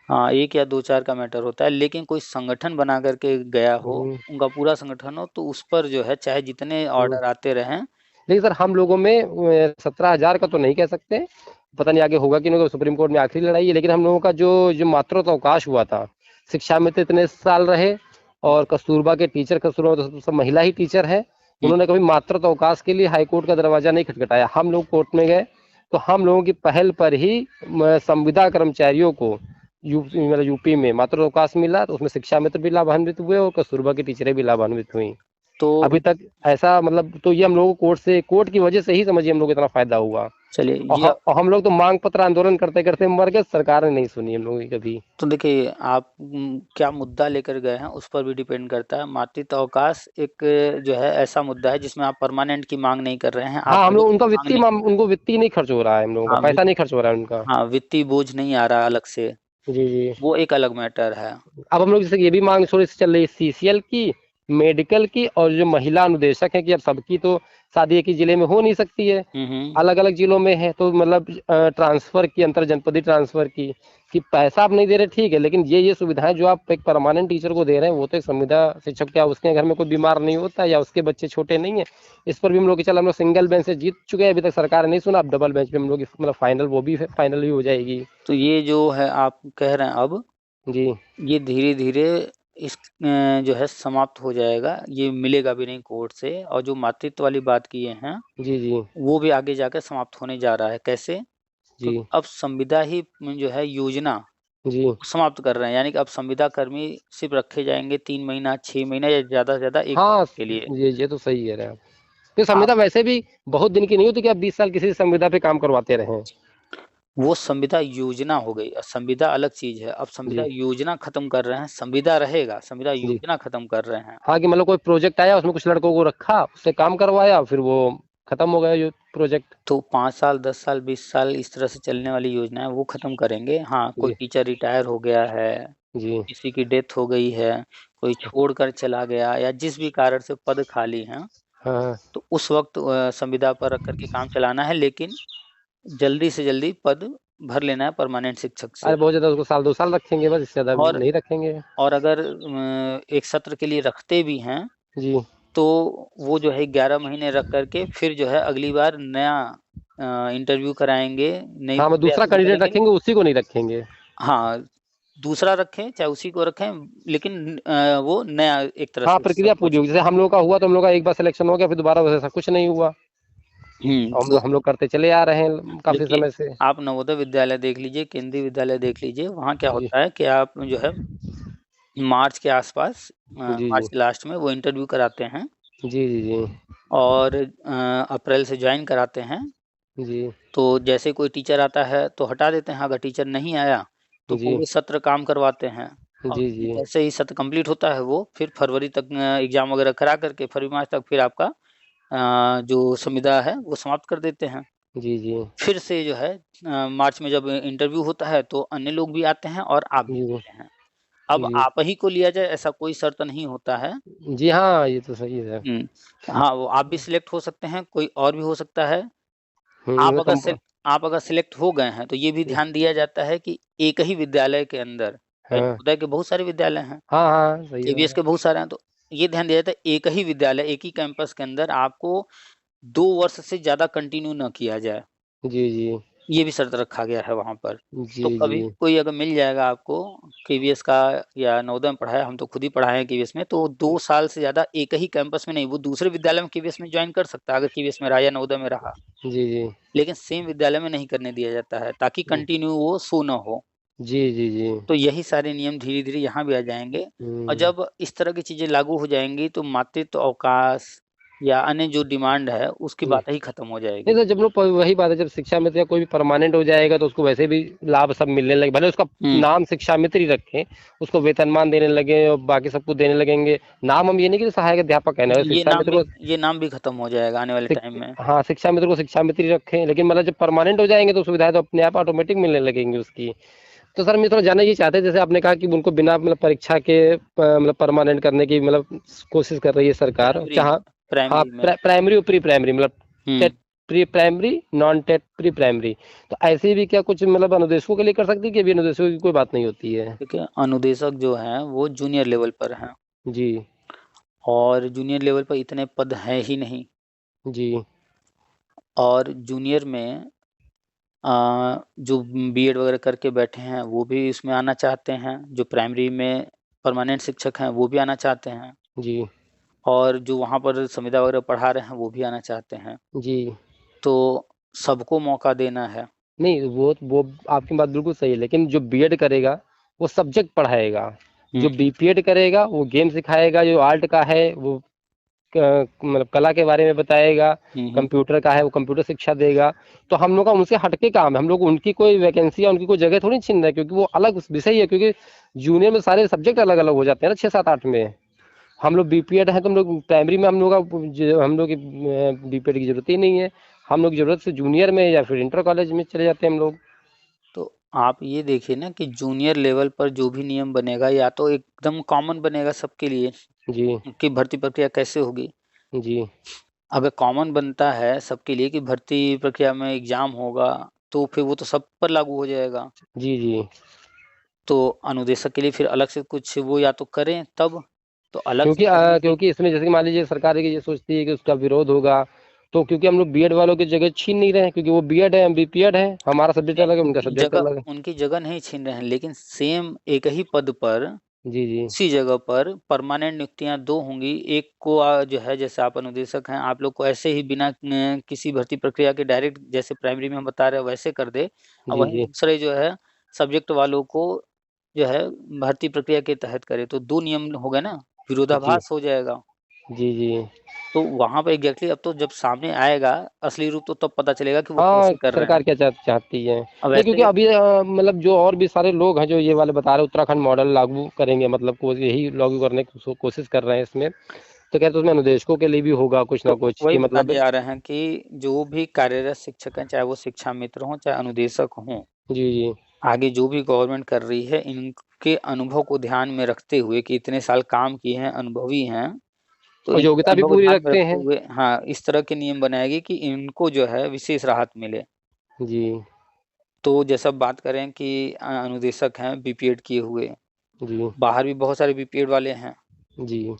हाँ, 1 या 2-4 का मैटर होता है, लेकिन कोई संगठन बना कर के गया हो, हम्म, उनका पूरा संगठन हो, तो उस पर जो है चाहे जितने हम्म। ऑर्डर आते रहें। लेकिन सर हम लोगों में 17,000 का तो नहीं कह सकते, पता नहीं आगे होगा कि नहीं, सुप्रीम कोर्ट में आखिरी लड़ाई है, लेकिन हम लोगों का जो जो मातृत्व अवकाश हुआ था शिक्षा में तो इतने साल रहे, और कस्तूरबा के टीचर, कस्तूरबा तो सब महिला ही टीचर है, हुँ, उन्होंने कभी मातृत्व अवकाश के लिए हाईकोर्ट का दरवाजा नहीं खटखटाया, हम लोग कोर्ट में गए, तो हम लोगों की पहल पर ही संविदा कर्मचारियों को यूपी मतलब यूपी में मातृत्व अवकाश मिला, तो उसमें शिक्षा मित्र भी लाभान्वित हुए और कस्तूरबा की टीचरें भी लाभान्वित हुई। तो अभी तक ऐसा मतलब, तो ये हम लोगों को कोर्ट की वजह से ही समझिए हम लोग को इतना फायदा हुआ, चलिए ये और हम लोग तो मांग पत्र आंदोलन करते करते मर गए, सरकार ने नहीं सुनी हम लोगों की कभी। तो देखिए आप क्या मुद्दा लेकर गए हैं उस पर भी डिपेंड करता है। मातृत्व अवकाश एक जो है ऐसा मुद्दा है जिसमें आप परमानेंट की मांग नहीं कर रहे हैं, आप हाँ, हम लोग बजट उनका की मांग नहीं कर रहे हैं। उनको वित्तीय नहीं खर्च हो रहा है, हम लोगों का हाँ, पैसा नहीं खर्च हो रहा है उनका। हाँ, वित्तीय बोझ नहीं आ रहा अलग से, जी जी वो एक अलग मैटर है। अब हम लोग जैसे ये भी मांग थोड़ी सी चल रही है, सीसीएल की, मेडिकल की, और जो महिला अनुदेशक है कि अब सबकी तो शादी एक ही जिले में हो नहीं सकती है, हुँ, हुँ। अलग अलग जिलों में है, तो मतलब ट्रांसफर की, अंतर जनपदीय ट्रांसफर की, कि पैसा आप नहीं दे रहे ठीक है, लेकिन ये सुविधाएं जो आप एक परमानेंट टीचर को दे रहे हैं, वो तो एक संविदा शिक्षक, क्या उसके घर में कोई बीमार नहीं होता या उसके बच्चे छोटे नहीं है, इस पर भी हम लोग चल हम लोग सिंगल बेंच से जीत चुके हैं, अभी तक सरकार ने नहीं सुना, अब डबल बेंच पे हम लोग मतलब फाइनल, वो भी फाइनल भी हो जाएगी। तो ये जो है आप कह रहे हैं अब, जी ये धीरे-धीरे इस जो है समाप्त हो जाएगा, ये मिलेगा भी नहीं कोर्ट से। और जो मातृत्व वाली बात किए हैं जी जी वो भी आगे जाकर समाप्त होने जा रहा है। कैसे? जी क्योंकि अब संविदा ही जो है योजना जी। समाप्त कर रहे हैं, यानी कि अब संविदा कर्मी सिर्फ रखे जाएंगे 3 महीना 6 महीना या ज्यादा से ज्यादा 1 साल हाँ के लिए। ये तो सही कह रहे हैं आप। तो आप संविदा वैसे भी बहुत दिन की नहीं होती कि आप 20 साल किसी संविदा पे काम करवाते रहे। वो संविदा योजना हो गई, और संविदा अलग चीज है। अब संविदा जी योजना खत्म कर रहे हैं, संविदा रहेगा, संविदा जी। योजना खत्म कर रहे हैं। हाँ कि मतलब कोई प्रोजेक्ट आया, उसमें कुछ लड़कों को रखा, उससे काम करवाया, फिर वो खत्म हो गया ये प्रोजेक्ट। तो 5 साल 10 साल 20 साल इस तरह से चलने वाली योजना है वो खत्म करेंगे। हाँ, कोई जी टीचर रिटायर हो गया है, जी। किसी की डेथ हो गई है, कोई छोड़कर चला गया, या जिस भी कारण से पद खाली हैं, हाँ हाँ। तो उस वक्त संविदा पर रख करके काम चलाना है। लेकिन जल्दी से जल्दी पद भर लेना है परमानेंट शिक्षक से। अरे बहुत ज्यादा उसको साल 2 साल रखेंगे, बस इससे ज्यादा और नहीं रखेंगे। और अगर एक सत्र के लिए रखते भी हैं जी। तो वो जो है 11 महीने रख करके फिर जो है अगली बार नया इंटरव्यू कराएंगे, नई हाँ, मैं प्रक्रिया दूसरा शुरू कैंडिडेट करेंगे। रखेंगे, उसी को नहीं रखेंगे। हाँ, दूसरा रखें चाहे उसी को रखें, लेकिन वो नया एक तरह हाँ, से प्रक्रिया सब पूरी कुछ। होगी। जैसे हम लोग का हुआ तो हम लोग का एक बार सिलेक्शन हो गया, फिर दोबारा वैसा कुछ नहीं हुआ। तो हम लोग करते चले आ रहे हैं काफी देखिए, समय से। आप नवोदय विद्यालय देख लीजिए, केंद्रीय विद्यालय देख लीजिए, वहाँ क्या जी होता है कि आप जो है मार्च के आसपास, जी मार्च जी के लास्ट में वो इंटरव्यू कराते हैं, जी जी जी और अप्रैल से ज्वाइन कराते हैं। जी तो जैसे कोई टीचर आता है तो हटा देते हैं, अगर टीचर नहीं आया तो जी पूरे सत्र काम करवाते हैं। और जी जी जैसे ही सत्र कंप्लीट होता है वो फिर फरवरी तक एग्जाम वगैरह करा करके फरवरी मार्च तक फिर आपका जो संविदा है वो समाप्त कर देते हैं। जी जी फिर से जो है मार्च में जब इंटरव्यू होता है तो अन्य लोग भी आते हैं और आप भी जी आते हैं। अब जी आप ही को लिया जाए ऐसा कोई शर्त नहीं होता है। जी। हाँ, ये तो सही है। हाँ, वो आप भी सिलेक्ट हो सकते हैं, कोई और भी हो सकता है। आप मतलब अगर सिल आप अगर सिलेक्ट हो गए हैं तो ये भी ध्यान दिया जाता है कि एक ही विद्यालय के अंदर, हाँ नवोदय के बहुत सारे विद्यालय हैं, हाँ हाँ, सही केवीएस है। के बहुत सारे हैं, तो ये ध्यान दिया जाता है एक ही विद्यालय, एक ही कैंपस के अंदर आपको 2 वर्ष से ज़्यादा कंटिन्यू ना किया जाए। जी जी ये भी शर्त रखा गया है वहाँ पर। जी तो जी कभी भी कोई अगर मिल जाएगा आपको केवीएस का, या नवोदय में पढ़ा है, हम तो खुद ही पढ़ाए हैं केवीएस में, तो 2 साल से ज़्यादा एक ही कैंपस में नहीं, वो दूसरे विद्यालय में केवीएस में जॉइन कर सकता है अगर केवीएस में रहा या नवोदय में रहा। जी जी लेकिन सेम विद्यालय में नहीं करने दिया जाता है, ताकि कंटिन्यू वो शो ना हो। जी जी जी। तो यही सारे नियम धीरे-धीरे यहाँ भी आ जाएँगे। और हम्म। जब इस तरह की चीज़ें लागू हो जाएँगी तो मातृत्व अवकाश या अन्य जो डिमांड है उसकी जी। बात ही खत्म हो नहीं जाएगी। तो जब लोग वही बात है, जब शिक्षा मित्र या कोई भी परमानेंट हो जाएगा तो उसको वैसे भी लाभ सब मिलने लगे, भले उसका हुँ, नाम शिक्षा मित्र ही रखें, उसको वेतनमान देने लगे और बाकी सब कुछ देने लगेंगे। नाम हम ये नहीं कि सहायक अध्यापक है ना, शिक्षा मित्र को ये नाम भी खत्म हो जाएगा आने वाले टाइम में। हाँ, शिक्षा मित्र को शिक्षा मित्र ही रखें, लेकिन मतलब जब परमानेंट हो जाएंगे तो सुविधाएं तो अपने आप ऑटोमेटिक मिलने लगेंगी उसकी। तो सर मैं थोड़ा जानना ये चाहते हैं, जैसे आपने कहा कि उनको बिना मतलब परीक्षा के मतलब परमानेंट करने की मतलब कोशिश कर रही है सरकार, प्राइमरी चाह में हाँ प्राइमरी में प्राइमरी और प्री प्राइमरी मतलब हुँ, TET pre primary, non TET pre primary. तो ऐसे भी क्या कुछ मतलब अनुदेशकों के लिए कर सकती है कि अभी अनुदेशकों की कोई बात नहीं होती है? देखिए अनुदेशक जो हैं वो जूनियर लेवल पर हैं, जी और जूनियर लेवल पर इतने पद हैं ही नहीं। जी और जूनियर में जो बीएड वगैरह करके बैठे हैं वो भी इसमें आना चाहते हैं, जो प्राइमरी में परमानेंट शिक्षक हैं वो भी आना चाहते हैं, जी और जो वहाँ पर संविदा वगैरह पढ़ा रहे हैं वो भी आना चाहते हैं। जी। तो सबको मौका देना है। नहीं वो आपकी बात बिल्कुल सही है, लेकिन जो बीएड करेगा वो सब्जेक्ट पढ़ाएगा, हुँ, जो बीपीएड करेगा वो गेम सिखाएगा, जो आर्ट का है वो मतलब कला के बारे में बताएगा, हुँ, हुँ। कंप्यूटर का है वो कंप्यूटर शिक्षा देगा। तो हम लोग का उनसे हटके काम है, हम लोग उनकी कोई वैकेंसी या उनकी कोई जगह थोड़ी छीन रहे हैं, क्योंकि वो अलग विषय है, क्योंकि जूनियर में सारे सब्जेक्ट अलग अलग हो जाते हैं ना, 6 7 8 में। हम लोग बीपीएड है तो हम लोग प्राइमरी में हम लोग का हम लोग की बीपीएड की जरूरत ही नहीं है। हम लोग की जरूरत से जूनियर में या फिर इंटर कॉलेज में चले जाते हैं हम लोग। तो आप ये देखिए ना कि जूनियर लेवल पर जो भी नियम बनेगा या तो एकदम कॉमन बनेगा सबके लिए जी कि भर्ती प्रक्रिया कैसे होगी। जी अगर कॉमन बनता है सबके लिए कि भर्ती प्रक्रिया में एग्ज़ाम होगा, तो फिर वो तो सब पर लागू हो जाएगा। जी जी। तो अनुदेशक के लिए फिर अलग से कुछ वो या तो करें तब, तो अलग से करने की। क्योंकि इसमें जैसे कि मान लीजिए सरकार ये सोचती है कि उसका विरोध होगा, तो क्योंकि हम लोग बीएड वालों की जगह छीन नहीं रहे हैं, क्योंकि वो बीएड है हम बीपीएड है, हमारा सब्जेक्ट नहीं, अलग है उनका सब्जेक्ट अलग है। उनकी जगह नहीं छीन रहे हैं, लेकिन सेम एक ही पद पर जी, जी। उसी जगह पर परमानेंट नियुक्तियाँ 2 होंगी। एक को जो है जैसे आप अनुदेशक हैं, आप लोग को ऐसे ही बिना किसी भर्ती प्रक्रिया के डायरेक्ट जैसे प्राइमरी में हम बता रहे हैं वैसे कर दें और जी, वहीं जी। दूसरे जो है सब्जेक्ट वालों को जो है भर्ती प्रक्रिया के तहत करें। तो 2 नियम हो गए ना, जी। विरोधाभास हो जाएगा। जी, जी। तो वहाँ पे एग्ज़ैक्टली अब तो जब सामने आएगा असली रूप तो तब पता चलेगा कि वो हाँ, कैसे कर रहे हैं। सरकार क्या चाहती है। अब नहीं, क्योंकि ऐसे अभी मतलब जो और भी सारे लोग हैं जो ये वाले बता रहे हैं उत्तराखंड मॉडल लागू करेंगे, मतलब को यही लागू करने की कोशिश कर रहे हैं इसमें। तो कहते हैं उसमें अनुदेशकों के लिए भी होगा कुछ ना तो कुछ वही कि मतलब। बताने जा रहे हैं कि जो भी कार्यरत शिक्षक हैं, चाहे वो शिक्षा मित्र हों, चाहे अनुदेशक हों, जी, जी। आगे जो भी गवर्नमेंट कर रही है, इनके अनुभव को ध्यान में रखते हुए कि इतने साल काम किए हैं, अनुभवी हैं, तो और इनके योग्यता भी अनुभव को पूरी ध्यान में रखते रखते हैं। हुए हाँ, इस तरह के नियम बनाएगी कि इनको जो है विशेष राहत मिले। जी, तो जैसा बात करें कि अनुदेशक हैं बीपीएड किए हुए, जी, बाहर भी बहुत सारे बीपीएड वाले हैं। जी।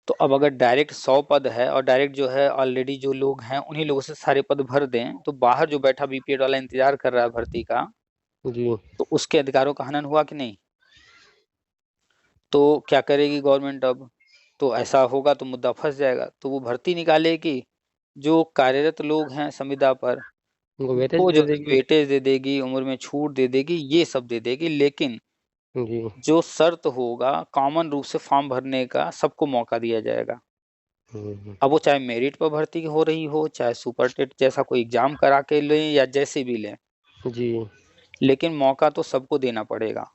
तो अब अगर डायरेक्ट 100 पद है और डायरेक्ट जो है ऑलरेडी जो लोग हैं, उन्हीं लोगों से सारे पद भर दें, तो बाहर जो बैठा बीपीएड वाला इंतज़ार कर रहा है भर्ती का, जी, तो उसके अधिकारों का हनन हुआ कि नहीं? तो क्या करेगी गवर्नमेंट अब? तो ऐसा होगा तो मुद्दा फँस जाएगा। तो वो भर्ती निकालेगी, जो कार्यरत लोग हैं संविदा पर, उनको वेटेज उनको जो दे है देगी। वेटेज दे देगी, उम्र में छूट दे देगी, ये सब दे देगी। लेकिन जी। जो शर्त होगा कॉमन रूप से फॉर्म भरने का सबको मौका दिया जाएगा। हुँ, हुँ। अब वो चाहे मेरिट पर भर्ती हो रही हो, चाहे सुपर टेट जैसा कोई एग्ज़ाम करा के लें या जैसे भी लें, जी। लेकिन मौका तो सबको देना पड़ेगा।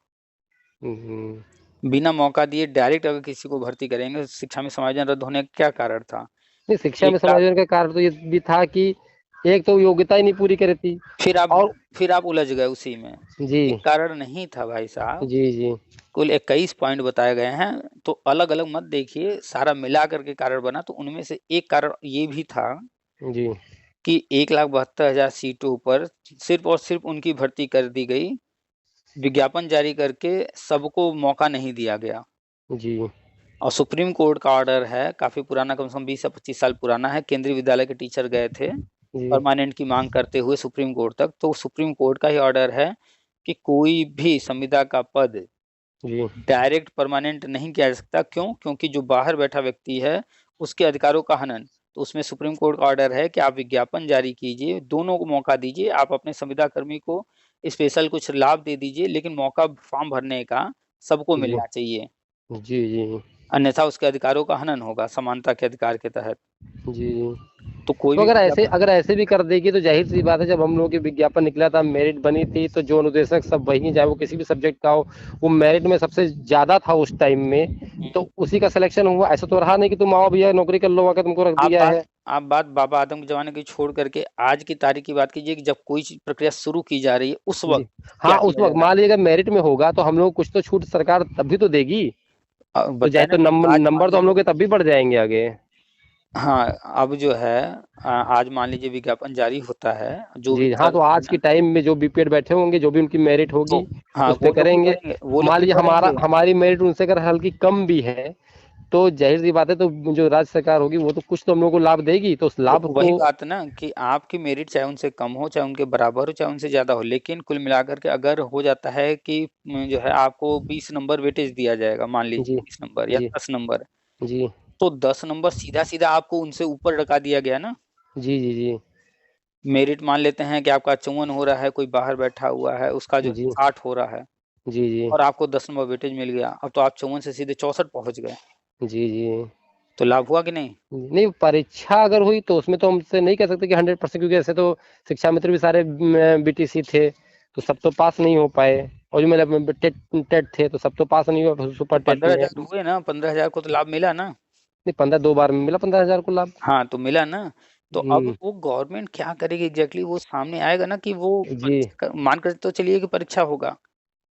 हुँ, हुँ। बिना मौका दिए डायरेक्ट अगर किसी को भर्ती करेंगे, शिक्षा में समायोजन रद्द होने का क्या कारण था? नहीं, शिक्षा में 1 लाख समायोजन का कारण तो ये भी था कि एक तो योग्यता ही नहीं पूरी करी थी। फिर आप और फिर आप उलझ गए उसी में। जी, एक कारण नहीं था भाई साहब, जी, जी, कुल 21 पॉइंट बताए गए हैं, तो अलग-अलग मत देखिए, सारा मिला कर के कारण बना, तो उनमें से एक कारण ये भी था जी, कि 1,72,000 सीटों पर सिर्फ़ और सिर्फ़ उनकी भर्ती कर दी गई, विज्ञापन जारी करके सबको मौका नहीं दिया गया। जी, और सुप्रीम कोर्ट का ऑर्डर है, काफ़ी पुराना, कम से कम 20 से 25 साल पुराना है, केंद्रीय विद्यालय के टीचर गए थे, जी, परमानेंट की माँग करते हुए सुप्रीम कोर्ट तक, तो सुप्रीम कोर्ट का ही ऑर्डर है कि कोई भी संविदा का पद जी, डायरेक्ट परमानेंट नहीं किया जा सकता। क्यों? क्योंकि जो बाहर बैठा व्यक्ति है, उसके अधिकारों का हनन। तो उसमें सुप्रीम कोर्ट का ऑर्डर है कि आप विज्ञापन जारी कीजिए, दोनों को मौका दीजिए, आप अपने संविदा कर्मी को स्पेशल कुछ लाभ दे दीजिए, लेकिन मौका फॉर्म भरने का सबको जी, मिलना चाहिए, जी, जी, अन्यथा उसके अधिकारों का हनन होगा समानता के अधिकार के तहत। जी। तो कोई तो भी विज्ञापन अगर ऐसे भी कर देगी तो ज़ाहिर-सी बात है, जब हम लोगों की विज्ञापन निकला था, मेरिट बनी थी, तो जो अनुदेशक सब वही, चाहे वो किसी भी सब्जेक्ट का हो, वो मेरिट में सबसे ज़्यादा था उस टाइम में, हुँ, तो उसी का सिलेक्शन हुआ। ऐसा तो रहा नहीं कि तुम आओ भैया नौकरी कर लो, आके तुमको रख आप दिया बात है। आप बात बाबा आदम के ज़माने की छोड़ कर के आज की तारीख की बात कीजिए कि जब कोई चीज़ प्रक्रिया शुरू की जा रही है, उस जी। वक़्त क्या हाँ, उस किया जा वक़्त रहा है? मान लीजिए अगर मेरिट में होगा तो हम लोग कुछ तो छूट सरकार तब भी तो देगी। तो बताए चाहे ना तो कि आज मान नंबर तो हम लीजिए लोग के तब भी बढ़ जाएँगे आगे। हाँ, अब जो है आज मान लीजिए विज्ञापन जारी होता है, जो भी जी, हाँ, सर्च तो है आज के ना, टाइम में जो बीपीएड बैठे होंगे, जो भी उनकी मेरिट तो होगी, हाँ, उस पे वो लोग भी करेंगे। भरेंगे, वो लोग मान भी लीजिए भरेंगे। हमारी मेरिट उनसे अगर हल्की कम भी है, तो ज़ाहिर-सी बात है, तो जो राज्य सरकार होगी वो तो कुछ तो हम लोग को लाभ देगी, तो उस तो लाभ वही को। बात है ना कि आपकी मेरिट चाहे उनसे कम हो, चाहे उनके बराबर हो, चाहे उनसे ज़्यादा हो, लेकिन कुल मिलाकर के अगर हो जाता है कि जो है आपको 20 नंबर वेटेज दिया जाएगा, मान लीजिए जी, 20 नंबर या जी, 10 नंबर, जी, तो 10 नंबर सीधा-सीधा आपको उनसे ऊपर लगा दिया गया ना। जी, जी, जी, मेरिट मान लेते हैं कि आपका 54 हो रहा है, कोई बाहर बैठा हुआ है, उसका जो है जी, 60 हो रहा है जी, जी, और आपको 10 नंबर वेटेज मिल गया। अब तो आप 54 से सीधे 64 पहुँच गए, जी, जी। तो लाभ हुआ कि नहीं? नहीं, परीक्षा अगर हुई तो उसमें तो हमसे नहीं कह सकते कि 100%, क्योंकि ऐसे तो शिक्षा मित्र भी सारे बीटीसी थे, तो सब तो पास नहीं हो पाए। और जो मतलब टेट टेट थे तो सब तो पास नहीं हुए तो सुपर टेट में। 15,000 हुए ना, 15,000 को तो लाभ मिला ना? नहीं, 15 2 बार में मिला 15,000 को लाभ। हाँ, तो मिला ना। तो अब हुँ, वो गवर्नमेंट क्या करेगी एग्ज़ैक्टली वो सामने आएगा ना कि वो जी, परीक्षा क मान कर तो चलिए कि परीक्षा होगा,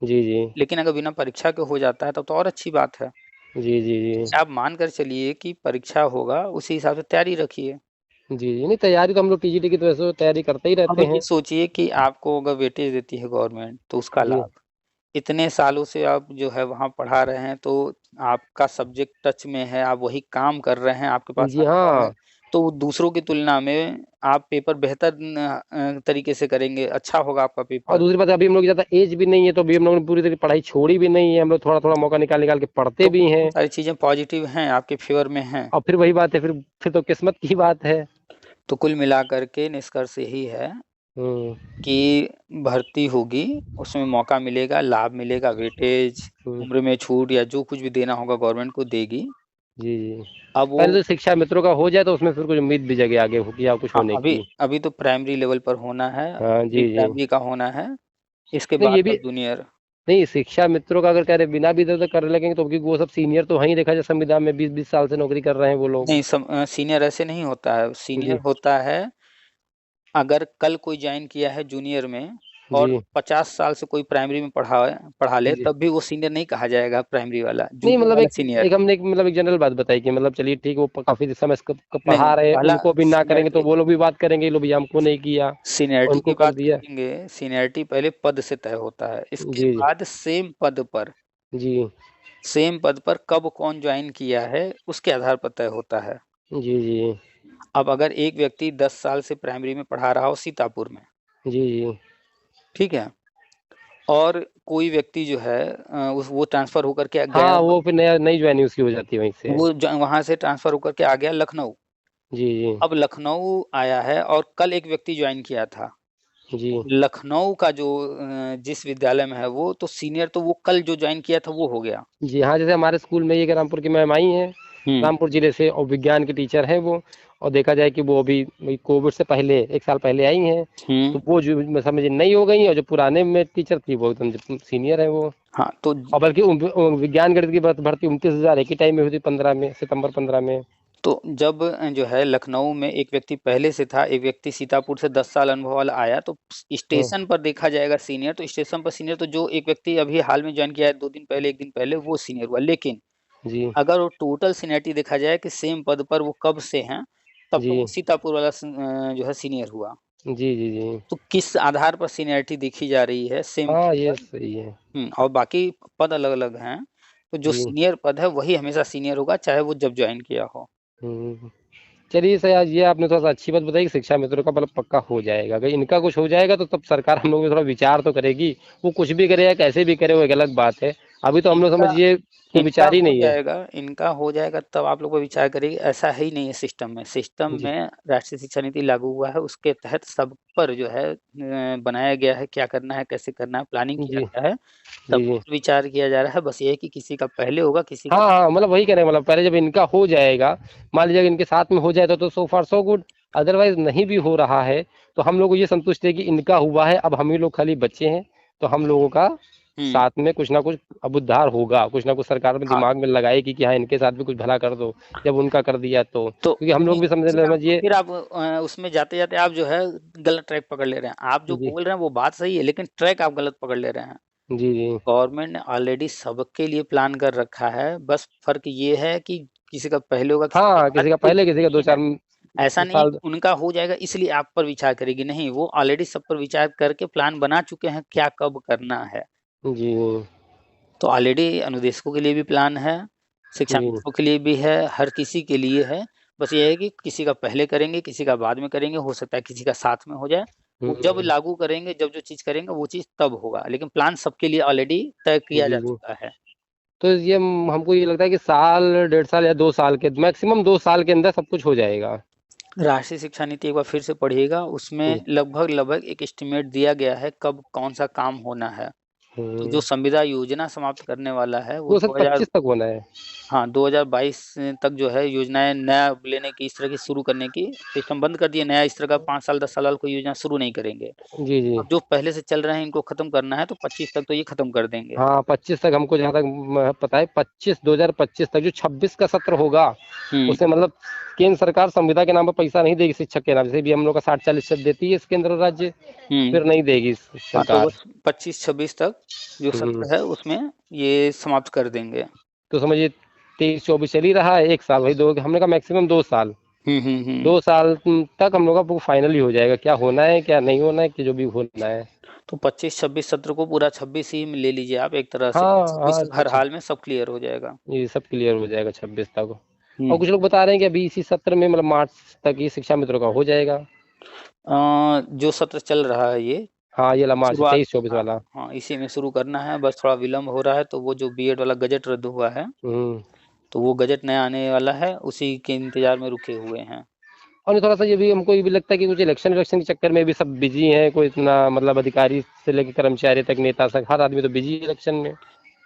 जी, जी, लेकिन अगर बिना परीक्षा के हो जाता है तब तो और अच्छी बात है। जी, जी, जी, आप मान कर चलिए कि परीक्षा होगा, उसी हिसाब से तैयारी रखिए। जी, जी। नहीं, तैयारी तो हम लोग टीजीटी की तो वैसे तैयारी करते ही अब रहते ये हैं। सोचिए कि आपको अगर वेटेज देती है गवर्नमेंट तो उसका जी, लाभ। इतने सालों से आप जो है वहाँ पढ़ा रहे हैं, तो आपका सब्जेक्ट टच में है, आप वही काम कर रहे हैं, आपके पास जी अनुभव है। हाँ। तो दूसरों की तुलना में आप पेपर बेहतर तरीके से करेंगे, अच्छा होगा आपका और पेपर। दूसरी बात, अभी हम लोग की ज्यादा एज भी नहीं है, तो अभी हम लोगों ने पूरी तरह पढ़ाई छोड़ी भी नहीं है, हम लोग थोड़ा थोड़ा मौका निकाल निकाल के पढ़ते तो भी हैं। सारी चीजें पॉजिटिव हैं, आपके फेवर में हैं। और फिर वही बात है, फिर तो किस्मत की बात है। तो कुल मिलाकर के निष्कर्ष यही है हम्म। कि भर्ती होगी, उसमें मौका मिलेगा, लाभ मिलेगा, वेटेज, हम्म। उम्र में छूट या जो कुछ भी देना होगा गवर्नमेंट को देगी। जी जी। अब वो पहले तो शिक्षा मित्रों का हो जाए, तो उसमें फिर कुछ उम्मीद भी जगे आगे हो या कुछ हाँ, होने अभी की। अभी तो प्राइमरी लेवल पर होना है, हाँ प्री जी जी। प्राइमरी का होना है, इसके नहीं बाद ये भी, तब जूनियर। नहीं शिक्षा मित्रों का अगर कह रहे बिना भी इधर उधर कर लगेंगे, तो क्योंकि वो सब सीनियर तो वहीं देखा जाए, संविदा में 20-20 साल से नौकरी कर रहे हैं वो लोग। नहीं, सीनियर ऐसे नहीं होता है, सीनियर जी होता है अगर कल कोई ज्वाइन किया है जूनियर में और जी 50 साल से कोई प्राइमरी में पढ़ा ले, जी। तब भी वो सीनियर नहीं कहा जाएगा, प्राइमरी वाला, नहीं जूनियर मतलब वाला एक सीनियर। एक हमने एक मतलब एक जनरल बात बताई कि मतलब चलिए ठीक, वो काफी समय से नहीं, पढ़ा रहे हैं, पहला उनको भी ना करेंगे तो सीनियरिटी, वो लोग भी बात करेंगे, लो भैया हमको नहीं किया, सीनियरिटी उनको की कर बात दिया। करेंगे। सीनियरिटी पहले पद से तय होता है, इसके जी बाद सेम पद पर, जी सेम पद पर कब कौन ज्वाइन किया है उसके आधार पर तय होता है। जी जी अब अगर एक व्यक्ति 10 साल से प्राइमरी में पढ़ा रहा हो सीतापुर में, जी जी। ठीक है, और कोई व्यक्ति जो है उस वो ट्रांसफर होकर के गया, हाँ वो फिर नई ज्वाइनिंग उसकी हो जाती है वहीं से। वो वहां से ट्रांसफर होकर के आ गया लखनऊ। जी जी अब लखनऊ आया है और कल एक व्यक्ति ज्वाइन किया था जी लखनऊ का, जो जिस विद्यालय में है वो तो सीनियर, तो वो कल जो ज्वाइन किया था वो हो गया। जी। हाँ जैसे हमारे स्कूल में ये रामपुर की मैम आई हैं, हम्म रामपुर जिले से, और विज्ञान की टीचर हैं वो। और देखा जाए कि वो अभी वही कोविड से पहले 1 साल पहले आई हैं, हम्म। तो वो जो समझिए नई हो गई, और जो पुराने में टीचर थी वो एकदम सीनियर है वो। हाँ तो और बल्कि विज्ञान गणित की भर्ती 29,000 एक ही टाइम में हुई थी, 15 में, सितंबर 15 में। तो जब जो है लखनऊ में एक व्यक्ति पहले से था, एक व्यक्ति सीतापुर से 10 साल अनुभव वाला आया, तो हाँ स्टेशन पर देखा जाएगा सीनियर, तो स्टेशन पर सीनियर, तो जो एक व्यक्ति अभी हाल में ज्वाइन किया है 2 दिन पहले, 1 दिन पहले, वो सीनियर हुआ। लेकिन जी अगर वो टोटल सीनियरिटी देखा जाए कि सेम पद पर वो कब से हैं, तब जी तो वो सीतापुर वाला जो है सीनियर हुआ। जी जी जी। तो किस आधार पर सीनियरिटी देखी जा रही है, सेम हाँ पद ये पर। सही है। और बाकी पद अलग अलग हैं, तो जो जी। सीनियर पद है वही हमेशा सीनियर होगा, चाहे वो जब ज्वाइन किया हो। हम्म। चलिए सर, आज ये आपने थोड़ा सा अच्छी बात बताई कि शिक्षा मित्रों का मतलब पक्का हो जाएगा। अगर इनका कुछ हो जाएगा तो तब सरकार हम लोग में थोड़ा विचार तो करेगी। वो कुछ भी करे या कैसे भी करे, वो एक अलग बात है। अभी तो हम लोग इनका समझिए कोई इनका विचार ही हो नहीं है। जाएगा, इनका हो जाएगा तब आप लोग को विचार करेगी, ऐसा है ही नहीं है सिस्टम में। सिस्टम जी में राष्ट्रीय शिक्षा नीति लागू हुआ है, उसके तहत सब पर जो है बनाया गया है, क्या करना है, कैसे करना है, प्लानिंग किया जी गया है, जी सब जी। पर विचार किया जा रहा है। बस ये है कि किसी का पहले होगा, किसी का हाँ हाँ, बाद मतलब वही कह रहे हैं, मतलब पहले जब इनका हो जाएगा, मान लीजिए अगर इनके साथ में हो जाए तो सो फार सो गुड। अदरवाइज नहीं भी हो रहा है, तो हम लोग को ये संतुष्ट है कि इनका हुआ है, अब हम ही लोग खाली बच्चे हैं। तो हम लोगों का हम्म। साथ में कुछ ना कुछ अब उद्धार होगा, कुछ ना कुछ सरकार में हाँ दिमाग में लगाएगी कि हाँ इनके साथ भी कुछ भला कर दो, जब उनका कर दिया तो। तो क्योंकि हम लोग नहीं, भी समझिए। फिर आप उसमें जाते जाते आप जो है गलत ट्रैक पकड़ ले रहे हैं। आप जो जी बोल रहे हैं वो बात सही है, लेकिन ट्रैक आप गलत पकड़ ले रहे हैं। जी जी। गवर्नमेंट ने ऑलरेडी सबके लिए प्लान कर रखा है, बस फर्क ये है कि किसी का पहले होगा, किसी का हाँ बाद। किसी का कोई पहले, किसी का दो नहीं है, चार ऐसा नहीं है साल। कि उनका हो जाएगा इसलिए आप पर विचार करेगी, नहीं, वो ऑलरेडी सब पर विचार करके प्लान बना चुके हैं क्या कब करना है। जी तो ऑलरेडी अनुदेशकों के लिए भी प्लान है, शिक्षा जी। मित्रों के लिए भी है, हर किसी के लिए है। बस ये है कि किसी का पहले करेंगे, किसी का बाद में करेंगे, हो सकता है किसी का साथ में हो जाए। वो जब हम्म। लागू करेंगे, जब जो चीज़ करेंगे वो चीज़ तब होगा, लेकिन प्लान सबके लिए ऑलरेडी तय किया जी जा जी। चुका है। तो ये हमको ये लगता है कि साल, 1.5 साल या 2 साल के मैक्सिमम 2 साल के अंदर सब कुछ हो जाएगा। राष्ट्रीय शिक्षा नीति एक बार फिर से पढ़िएगा, उसमें लगभग लगभग एक एस्टिमेट दिया गया है कब कौन सा काम होना है। तो जो हम्म। संविदा योजना समाप्त करने वाला है वो वो सब 2000, 25 तक होना है। हाँ 2022 तक जो है योजनाएं नया लेने की, इस तरह की शुरू करने की सिस्टम बंद कर दिया। नया इस तरह का 5 साल 10 साल वाला कोई योजना शुरू नहीं करेंगे। जी जी। अब जो पहले से चल रहे हैं इनको खत्म करना है, तो 25 तक तो ये खत्म कर देंगे। हाँ 25 तक, हमको जहाँ तक पता है 2025 तक, जो 26 का सत्र होगा हम्म। उसमें मतलब केंद्र सरकार संविदा के नाम पर पैसा नहीं देगी शिक्षक के नाम, जैसे भी हम लोग का 60-40% देती है इस केंद्र और राज्य, हम्म। फिर नहीं देगी हाँ तो सरकार। बस 25-26 तक जो हम्म। सत्र है उसमें ये समाप्त कर देंगे। तो समझिए 23-24 चल ही रहा है, 1 साल वही दो, हमने कहा मैक्सिमम 2 साल। हम्म। 2 साल तक हम लोग का वो फाइनल ही हो जाएगा, क्या होना है क्या नहीं होना है, कि जो भी होना है। तो 25-26 सत्र को पूरा 26 ही में ले लीजिए आप एक तरह से, हाँ 26 हाँ तक हर हाल में सब क्लियर हो जाएगा। ये सब क्लियर हो जाएगा 26 तक। और कुछ लोग बता रहे हैं कि अभी इसी सत्र में मतलब मार्च तक ये शिक्षा मित्रों का हो जाएगा। जो सत्र चल रहा है ये हाँ ये मार्च शुरुआत, 23-24 हाँ वाला। हाँ, इसी में शुरू करना है, बस थोड़ा विलम्ब हो रहा है। तो वो जो बीएड वाला गजट रद्द हुआ है, हम्म। तो वो गजट नया आने वाला है, उसी के इंतजार में रुके हुए हैं। और थोड़ा सा ये भी हमको ये भी लगता है कि कुछ इलेक्शन के चक्कर में भी सब बिजी हैं, कोई इतना मतलब अधिकारी से लेकर कर्मचारी तक, नेता तक, हर आदमी तो बिजी है इलेक्शन में।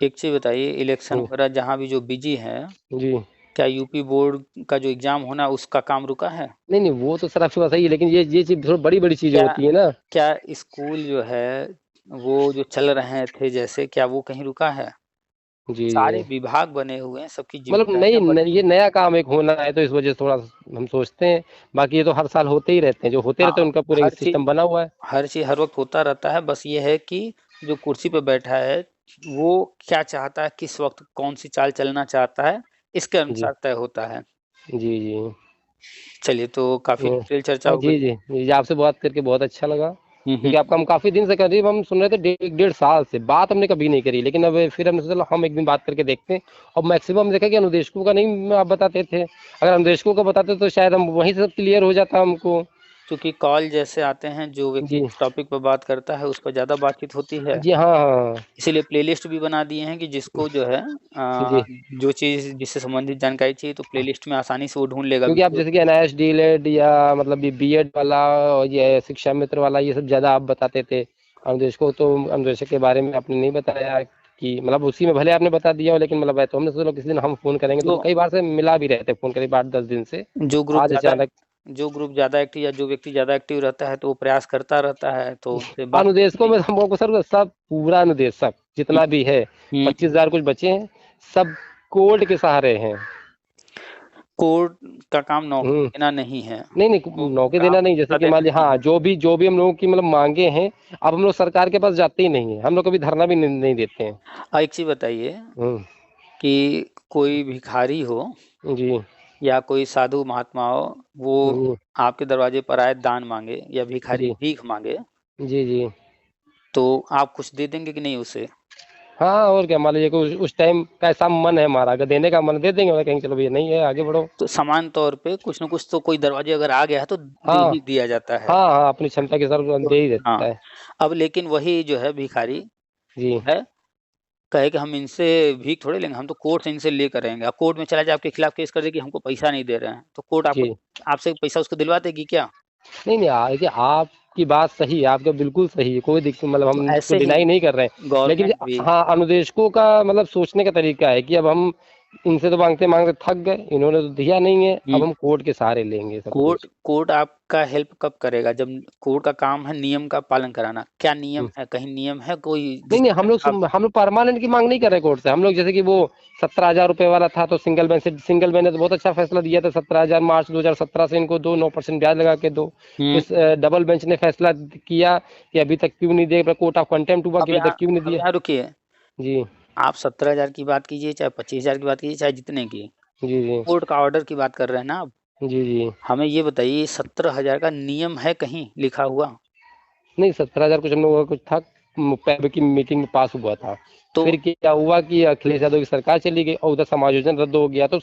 एक चीज बताइए, इलेक्शन हम्म, वगैरह जहाँ भी जो बिजी है, जी। क्या यूपी बोर्ड का जो एग्जाम होना है उसका काम रुका है? नहीं नहीं, वो तो सर आपकी बात सही है, लेकिन ये चीज थोड़ी बड़ी बड़ी चीजें क्या होती है ना। क्या स्कूल जो है वो जो चल रहे थे जैसे, क्या वो कहीं रुका है? जी सारे जी। विभाग बने हुए हैं, सबकी मतलब जिम्मेदारियां बढ़ी ये हैं। नया काम एक होना है तो इस वजह से थोड़ा हम सोचते हैं। बाकी ये तो हर साल होते ही रहते हैं, जो होते रहते हाँ, हैं उनका पूरा हर चीज सिस्टम बना हुआ है। हर चीज हर वक्त होता रहता है। बस ये है कि जो कुर्सी पे बैठा है वो क्या चाहता है, किस वक्त कौन सी चाल चलना चाहता है, इसके जी अनुसार तय होता है। जी जी। चलिए, तो काफी तो डिटेल चर्चा हाँ हो जी गई। जी जी, आपसे बात करके बहुत अच्छा लगा। हम्म। क्योंकि आपका हम काफी दिन से करीब हम सुन रहे थे, 1.5 साल से बात हमने कभी नहीं करी, लेकिन अब फिर हमने सोचा हम एक दिन बात करके देखते हैं। और मैक्सिमम देखा कि अनुदेशकों का नहीं आप बताते थे, अगर अनुदेशकों का बताते तो शायद हम वहीं से सब क्लियर हो जाता हमको। क्योंकि कॉल जैसे आते हैं, जो व्यक्ति जी जिस टॉपिक पर बात करता है उस पर ज्यादा बातचीत होती है। जी। हाँ हाँ। इसीलिए प्लेलिस्ट भी बना दिए हैं कि जिसको जो है जी। जो चीज जिससे संबंधित जानकारी चाहिए तो प्लेलिस्ट में आसानी से वो ढूंढ लेगा क्योंकि आप वीडियो। जैसे कि NIS डीलेड या मतलब ये बीएड वाला और ये शिक्षा मित्र वाला ये सब ज्यादा आप बताते थे। अनुदेशकों तो अनुदेशक के बारे में आपने नहीं बताया कि मतलब उसी में भले आपने बता दिया हो, लेकिन मतलब है तो हमने सोचा किसी दिन हम फोन करेंगे, तो जो कई बार से मिला भी रहते फोन करीब 8-10 दिन से। जो ग्रुप आज ज्यादा अचानक जो ग्रुप ज्यादा एक्टिव या जो व्यक्ति ज्यादा एक्टिव रहता है तो वो प्रयास करता रहता है, तो उनसे बात अनुदेशकों होती में हम लोगों को सर सब पूरा अनुदेशक है। जितना भी है, हम्म। 25,000 कुछ बचे हैं, सब कोर्ट के सहारे हैं। कोर्ट का काम नौकरी हम्म। देना नहीं है, नहीं वो नहीं, नौकरी काम देना नहीं, जैसे सत्ता कि मान देना लीजिए नहीं हाँ है। जो भी हम लोगों की मतलब मांगे हैं, अब हम लोग सरकार के पास जाते ही नहीं है, हम लोग कभी धरना भी नहीं देते हैं। एक चीज बताइए हम्म। कि कोई भिखारी हो जी या कोई साधु महात्मा हो, वो जी आपके दरवाजे पर आए दान मांगे या भिखारी जी भीख मांगे, जी जी। तो आप कुछ दे देंगे कि नहीं उसे? हाँ और क्या, मान लीजिए कि उस टाइम कैसा मन है हमारा, अगर देने का मन दे देंगे, और कहेंगे चलो भैया नहीं है आगे बढ़ो। तो समान तौर पे कुछ न कुछ तो कोई दरवाजे अगर आ गया है तो दे हाँ ही दिया जाता है। हाँ हाँ, अपनी क्षमता के हिसाब से तो दे ही हाँ, देता है। अब लेकिन वही जो है भिखारी जी है, कहे कि हम इनसे भीख थोड़े लेंगे, हम तो कोर्ट से इनसे लेकर रहेंगे। अब कोर्ट में चला जाए, आपके खिलाफ केस कर दे कि हमको पैसा नहीं दे रहे हैं, तो कोर्ट आपको जी। आपसे पैसा उसको दिलवा देगी क्या? नहीं नहीं, देखिए आपकी बात सही है, आपका बिल्कुल सही है, कोई दिक्कत मतलब तो हम इसको ऐसे ही डिनाई नहीं कर रहे हैं। लेकिन गवर्नमेंट भी हाँ, अनुदेशकों का मतलब सोचने का तरीका है कि अब हम इनसे तो मांगते मांगते थक गए, इन्होंने तो दिया नहीं है, अब हम कोर्ट के सहारे लेंगे सब कोर्ट कुछ। कोर्ट आपका हेल्प कब करेगा? जब कोर्ट का काम है नियम का पालन कराना। क्या नियम हम्म। है? कहीं नियम है कोई नहीं नहीं, जिसके आप? हम लोग परमानेंट की मांग नहीं कर रहे कोर्ट से। हम लोग जैसे कि वो 17,000 रुपए वाला था, तो सिंगल बेंच ने तो बहुत अच्छा फैसला दिया था, 17,000 मार्च 2017 से इनको दो, 9% ब्याज लगा के दो। हम्म। फिर डबल बेंच ने फैसला किया कि अभी तक क्यों नहीं दे, कोर्ट ऑफ कंटेम्प्ट हुआ कि अभी तक क्यों नहीं अब दिया। यहाँ रुकिए। जी आप 17,000 की बात कीजिए, चाहे 25,000 की बात कीजिए, चाहे जितने की, जी जी कोर्ट का ऑर्डर की बात कर रहे हैं ना आप? जी जी। हमें ये बताइए, 17,000 का नियम है कहीं लिखा हुआ? नहीं, 17,000 कुछ हम लोगों का कुछ था, पैब की मीटिंग में पास हुआ था। तो फिर क्या हुआ कि अखिलेश यादव की सरकार चली गई और उधर समायोजन रद्द हो गया, तो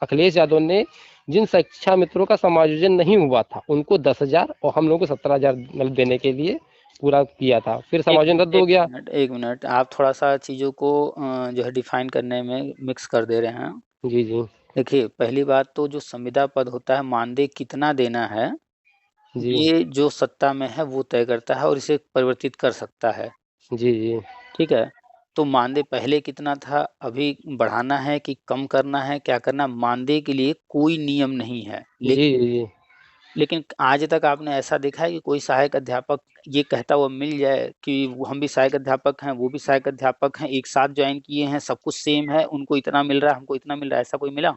अखिलेश यादव ने जिन शिक्षा मित्रों का समायोजन नहीं हुआ था उनको 10,000 और हम लोगों को 17,000 मतलब देने के लिए पूरा किया था, फिर एक समायोजन मिनट रद्द हो एक गया। मिनट एक मिनट, आप थोड़ा सा चीजों को जो है डिफाइन करने में मिक्स कर दे रहे हैं। जी जी देखिए, पहली बात तो जो संविदा पद होता है, मानदेय कितना देना है, जी ये जो सत्ता में है वो तय करता है और इसे परिवर्तित कर सकता है। जी जी ठीक है? तो मानदेय पहले कितना था, अभी बढ़ाना है कि कम करना है, क्या करना, मानदेय के लिए कोई नियम नहीं है। जी जी लेकिन आज तक आपने ऐसा देखा है कि कोई सहायक अध्यापक ये कहता हुआ मिल जाए कि हम भी सहायक अध्यापक हैं, वो भी सहायक अध्यापक हैं, एक साथ ज्वाइन किए हैं, सब कुछ सेम है, उनको इतना मिल रहा है, हमको इतना मिल रहा है, ऐसा कोई मिला?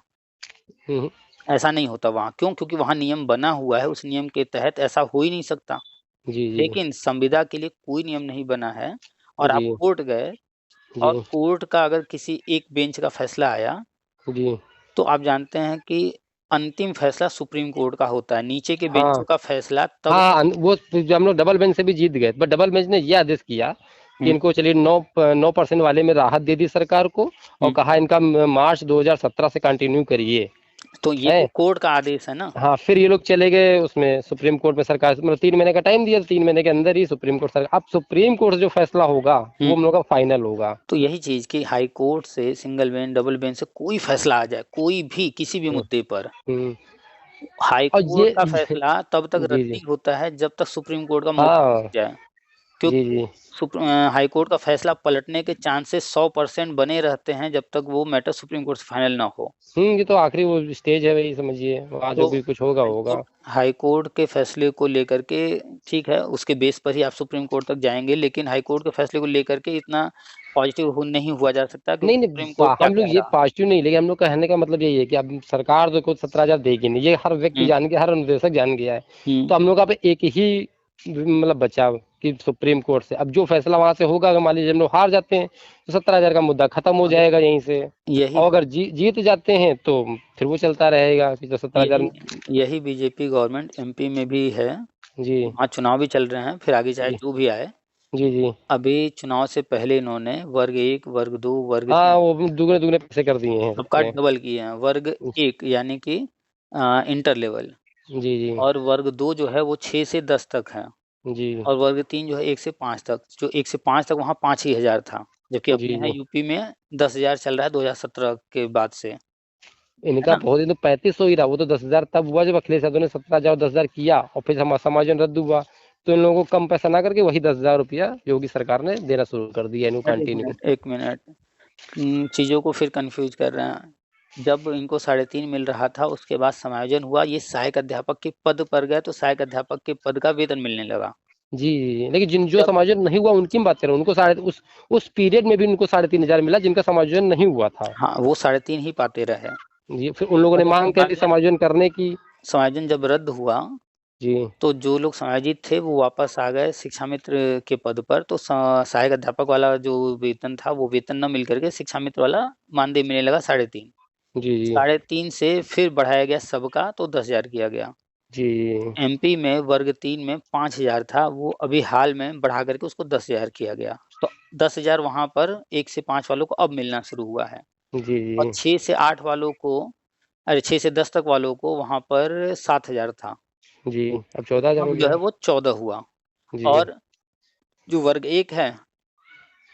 हम्म, ऐसा नहीं होता वहाँ। क्यों? क्योंकि वहाँ नियम बना हुआ है, उस नियम के तहत ऐसा हो ही नहीं सकता। जी जी लेकिन संविदा के लिए कोई नियम नहीं बना है, और आप जी कोर्ट गए और जी कोर्ट का अगर किसी एक बेंच का फैसला आया, जी। तो आप जानते हैं कि अंतिम फैसला सुप्रीम कोर्ट का होता है, नीचे के बेंचों हाँ का फैसला तब। हाँ, वो जो हम लोग डबल बेंच से भी जीत गए, बट डबल बेंच ने ये आदेश किया कि हम्म। इनको चलिए 9% वाले में राहत दे दी सरकार को, और हम्म। कहा इनका मार्च 2017 से कंटिन्यू करिए। तो ये है। तो कोर्ट का आदेश है ना। हाँ, फिर ये लोग चले गए उसमें सुप्रीम कोर्ट में, सरकार मतलब 3 महीने का टाइम दिया, 3 महीने के अंदर ही सुप्रीम कोर्ट सरकार, अब सुप्रीम कोर्ट से जो फैसला होगा वो हम लोग का फाइनल होगा। तो यही चीज कि हाई कोर्ट से सिंगल बेंच डबल बेंच से कोई फैसला आ जाए, कोई भी किसी भी हम्म, मुद्दे पर, हम्म। हाई और कोर्ट का फैसला तब तक जी जी। रद्दी होता है जब तक सुप्रीम कोर्ट का मोक्ष हाँ। नहीं जाए। जी क्योंकि जी। हाई कोर्ट का फैसला पलटने के चांसेस 100% बने रहते हैं जब तक वो मैटर सुप्रीम कोर्ट से फाइनल ना हो। ये तो आखिरी वो स्टेज है, वही समझिए, वहाँ तो जो भी कुछ होगा होगा। हाई कोर्ट के फैसले को लेकर के ठीक है, उसके बेस पर ही आप सुप्रीम कोर्ट तक जाएंगे, लेकिन हाई कोर्ट के फैसले को लेकर के इतना पॉजिटिव नहीं हुआ जा सकता, नहीं क्योंकि नहीं, सुप्रीम कोर्ट क्या हम लोग कह ये रहा। पॉजिटिव नहीं, लेकिन हम लोग कहने का मतलब यही है कि अब सरकार तो कुछ 17,000 देगी नहीं, ये हर व्यक्ति हम्म जान गया, हर निदेशक जान गया है। हम्म तो हम लोग का पे एक ही मतलब बचा कि सुप्रीम कोर्ट से अब जो फैसला वहां से होगा, अगर मान लीजिए हम लोग हार जाते हैं तो 17,000 का मुद्दा खत्म हो अगर जाएगा यहीं से। यही और अगर जीत जाते हैं तो फिर वो चलता रहेगा कि जो 17,000। यही यही बीजेपी गवर्नमेंट एमपी में भी है। जी वहाँ चुनाव भी चल रहे हैं, फिर आगे चाहे जी। जो भी आए। जी जी। अभी चुनाव से पहले इन्होंने वर्ग 1, वर्ग 2, वर्ग हाँ, 3 वो दुगने दुगने पैसे कर दिए हैं सबका सबके। डबल किए हैं। वर्ग 1 यानी कि इंटर लेवल, जी जी। और वर्ग 2 जो है वो 6 से 10 तक है, जी और वर्ग 3 जो है 1 से 5 तक। जो 1 से 5 तक वहाँ 5 ही हजार था, जबकि जी अपने यहाँ जी। यूपी में 10,000 चल रहा है 2017 के बाद से, है इनका ना। बहुत ही तो 3500 ही रहा, वो तो 10,000 तब हुआ जब अखिलेश यादव ने 17,000 और 10,000 किया, और फिर हम समायोजन रद्द हुआ। तो इन लोगों को कम पैसा ना करके वही 10,000 रुपया योगी सरकार ने देना शुरू कर दिया, इनको एक कंटिन्यू। मिनट एक मिनट, चीजों को फिर कंफ्यूज कर रहे हैं। जब इनको 3.5 मिल रहा था, उसके बाद समायोजन हुआ, ये सहायक अध्यापक के पद पर गए तो सहायक अध्यापक के पद का वेतन मिलने लगा। जी जी। लेकिन जिन जो जब समायोजन नहीं हुआ उनकी हम बात करें, उनको साढ़े उस पीरियड में भी उनको 3,500 मिला जिनका समायोजन नहीं हुआ था। हाँ, वो 3.5 ही पाते रहे। जी, फिर उन लोगों ने और जब मांग करी समायोजन करने की। समायोजन जब रद्द हुआ, जी तो जो लोग समायोजित थे वो वापस आ गए शिक्षा मित्र के पद पर। तो सहायक अध्यापक वाला जो वेतन था, वो वेतन न मिल करके शिक्षा मित्र वाला मानदेय मिलने लगा 3.5। जी। जी 3.5 से फिर बढ़ाया गया सबका, तो 10,000 किया गया। जी। एमपी में वर्ग 3 में 5,000 था, वो अभी हाल में बढ़ा करके उसको 10,000 किया गया। तो 10,000 वहां पर 1 से 5 वालों को अब मिलना शुरू हुआ है। जी और जी। 6 से 8 वालों को, अरे 6 से 10 तक वालों को वहां पर 7,000 था, जी अब 14,000 हो अब जो गया। है वो 14 हुआ। जी और जो वर्ग 1 है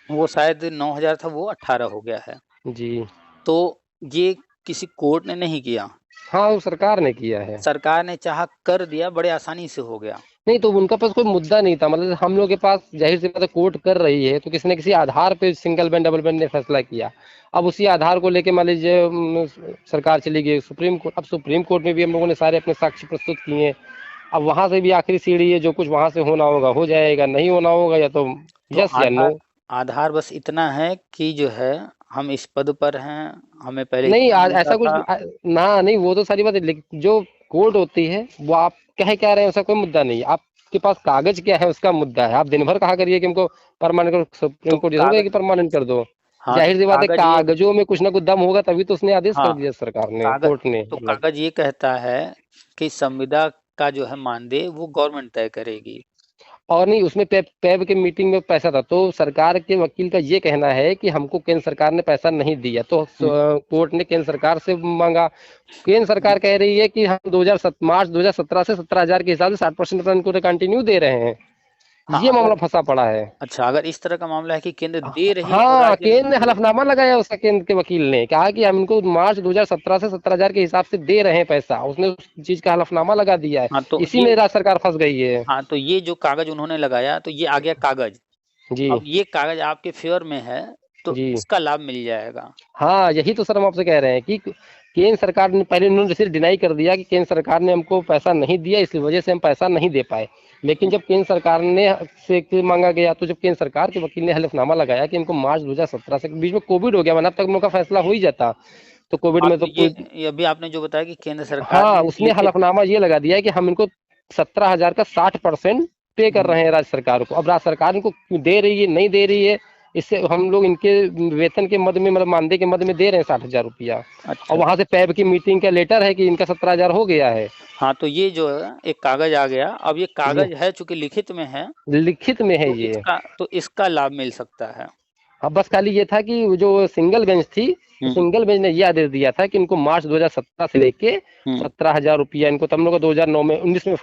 वो शायद 9,000 था, वो 18 हो गया है। जी। तो ये किसी कोर्ट ने नहीं किया, हाँ, वो सरकार ने किया है। सरकार ने चाहा कर दिया, बड़े आसानी से हो गया। नहीं तो उनका पास कोई मुद्दा नहीं था, मतलब हम लोग के पास जाहिर सी बात है कोर्ट कर रही है तो किसी न किसी आधार पे सिंगल बेंच डबल बेंच ने फैसला किया। अब उसी आधार को लेके मान लीजिए सरकार चली गई सुप्रीम कोर्ट, अब सुप्रीम कोर्ट में भी हम लोगों ने सारे अपने साक्ष्य प्रस्तुत किए। अब वहां से भी आखिरी सीढ़ी है, जो कुछ वहां से होना होगा हो जाएगा, नहीं होना होगा या तो तो यस या नो। आधार आधार बस इतना है कि जो है हम इस पद पर हैं, हमें पहले नहीं इतना मिलता ऐसा कुछ था। ना, नहीं वो तो सारी बात है, लेकिन जो कोर्ट होती है वो आप क्या रहे हैं उसका कोई मुद्दा नहीं है, आपके पास कागज क्या है उसका मुद्दा है। आप दिन भर कहा करिए कि हमको परमानेंट, सुप्रीम तो कोर्ट जैसे कागज, कि परमानेंट कर दो। हाँ तो जाहिर सी बात है कागज ये, कागजों में कुछ ना कुछ दम होगा, तभी तो उसने आदेश कर हाँ दिया सरकार ने, कागज, कोर्ट ने तो मतलब। कागज ये कहता है कि संविदा का जो है मानदेय वो गवर्नमेंट तय करेगी। और नहीं, उसमें पैब के मीटिंग में पैसा था, तो सरकार के वकील का ये कहना है कि हमको केंद्र सरकार ने पैसा नहीं दिया, तो हम्म, कोर्ट ने केंद्र सरकार से मांगा। केंद्र सरकार कह रही है कि हम मार्च 2017 से 17,000 के हिसाब से 60% इनको कंटिन्यू दे रहे हैं। हाँ ये मामला अगर, फंसा पड़ा है। अच्छा अगर इस तरह का मामला है कि केंद्र दे रही है और हाँ, राज्य केंद्र नहीं ने दे रही। हलफनामा लगाया, उसका केंद्र के वकील ने कहा कि हम इनको मार्च 2017 से 17,000 के हिसाब से दे रहे हैं पैसा, उसने उस चीज का हलफनामा लगा दिया है। हाँ तो इसी ये, में राज्य सरकार फंस गई है। हाँ तो ये जो कागज उन्होंने लगाया, तो ये आ गया कागज। जी अब ये कागज आपके फेवर में है, तो जी। इसका लाभ मिल जाएगा। हाँ, यही तो सर हम आपसे कह रहे हैं कि केंद्र सरकार ने पहले, उन्होंने सिर्फ डिनाई कर दिया कि केंद्र सरकार ने हमको पैसा नहीं दिया, इस वजह से हम पैसा नहीं दे पाए। लेकिन जब केंद्र सरकार ने से मांगा गया, तो जब केंद्र सरकार के वकील ने हलफनामा लगाया कि इनको मार्च 2017 से, बीच में कोविड हो गया, वरना अब तक हम लोग का फैसला हो ही जाता। तो कोविड हाँ में तो तो कोई, ये अभी आपने जो बताया कि केंद्र सरकार हाँ ने उसने लिखित, हलफनामा ये लगा दिया है कि हम इनको 17,000 का 60% पे कर हम्म, रहे हैं राज्य सरकार को। अब राज्य सरकार इनको दे रही है नहीं दे रही है, इससे हम लोग इनके वेतन के मद में, मतलब मानदेय के मद में दे रहे हैं 60,000 रुपया। और अच्छा, वहां से पैब की मीटिंग का लेटर है कि इनका 17,000 हो गया है। हाँ तो ये जो है एक कागज आ गया। अब ये जी, कागज है चूंकि लिखित में है, लिखित में है तो ये। इसका लाभ मिल सकता है। हाँ, बस खाली ये था कि वो जो सिंगल बेंच थी, तो सिंगल बेंच ने ये आदेश दिया था कि इनको मार्च 2017 से लेके 17,000 रुपया इनको, तब हम लोग को 2009 में 19 में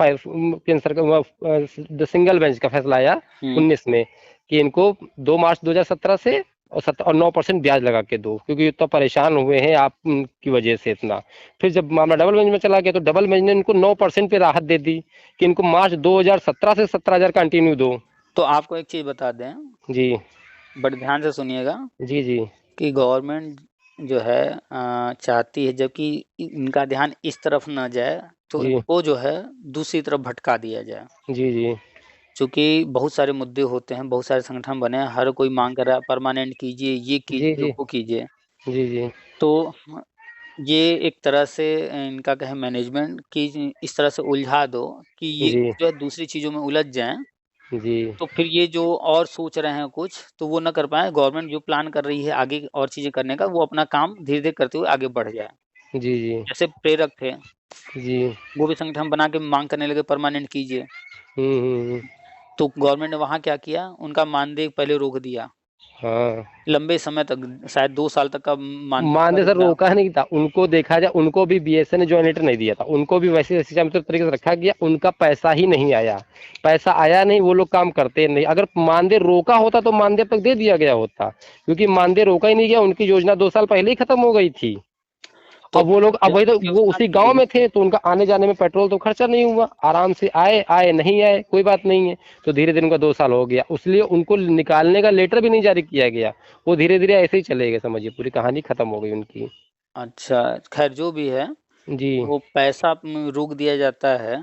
केंद्र सरकार सिंगल बेंच का फैसला आया 19 में कि इनको 2 मार्च 2017 से और 9% ब्याज लगा के दो, क्योंकि इतना परेशान हुए हैं आप की वजह से इतना। फिर जब मामला डबल बेंच में चला गया तो डबल बेंच ने इनको 9% पे राहत दे दी कि इनको मार्च 2017 से 17,000 कंटिन्यू दो। तो आपको एक चीज बता दें, जी बड़े ध्यान से सुनिएगा, जी जी कि गवर्नमेंट जो है चाहती है जबकि इनका ध्यान इस तरफ न जाए तो जी इनको जो है दूसरी तरफ भटका दिया जाए। जी जी क्योंकि बहुत सारे मुद्दे होते हैं, बहुत सारे संगठन बने हैं, हर कोई मांग कर रहा है परमानेंट कीजिए, ये जी कीजिए, जी वो कीजिए। जी जी तो ये एक तरह से इनका कहे मैनेजमेंट की इस तरह से उलझा दो कि ये जी जो है दूसरी चीजों में उलझ जाएं, जी तो फिर ये जो और सोच रहे हैं कुछ तो वो न कर पाए। गवर्नमेंट जो प्लान कर रही है आगे और चीजें करने का, वो अपना काम धीरे धीरे करते हुए आगे बढ़ जाए। जी जी जैसे प्रेरक थे, जी वो भी संगठन बना के मांग करने लगे परमानेंट कीजिए, हम्म। तो गवर्नमेंट ने वहां क्या किया, उनका मानदेय पहले रोक दिया, हाँ, लंबे समय तक, शायद 2 साल तक का मानदेय उनका मानदेय रुक सर गया। रोका नहीं था, उनको देखा जाए उनको भी बीएसए ने ज्वाइन लेटर नहीं दिया था, उनको भी वैसे सिस्टम तरीके से रखा गया, उनका पैसा ही नहीं आया। पैसा आया नहीं, वो लोग काम करते नहीं। अगर मानदेय रोका होता तो मानदेय तक दे दिया गया होता, क्योंकि मानदेय रोका ही नहीं गया, उनकी योजना 2 साल पहले ही खत्म हो गई थी। तो अब वो लोग, अब वही तो, वो योजना उसी थी गांव यही। में थे तो उनका आने जाने में पेट्रोल तो खर्चा नहीं हुआ, आराम से आए आए, नहीं आए कोई बात नहीं है। तो धीरे धीरे उनका 2 साल हो गया, इसलिए उनको निकालने का लेटर भी नहीं जारी किया गया, वो धीरे धीरे ऐसे ही चले गए, समझिए पूरी कहानी खत्म हो गई उनकी। अच्छा, खैर जो भी है, जी वो पैसा रोक दिया जाता है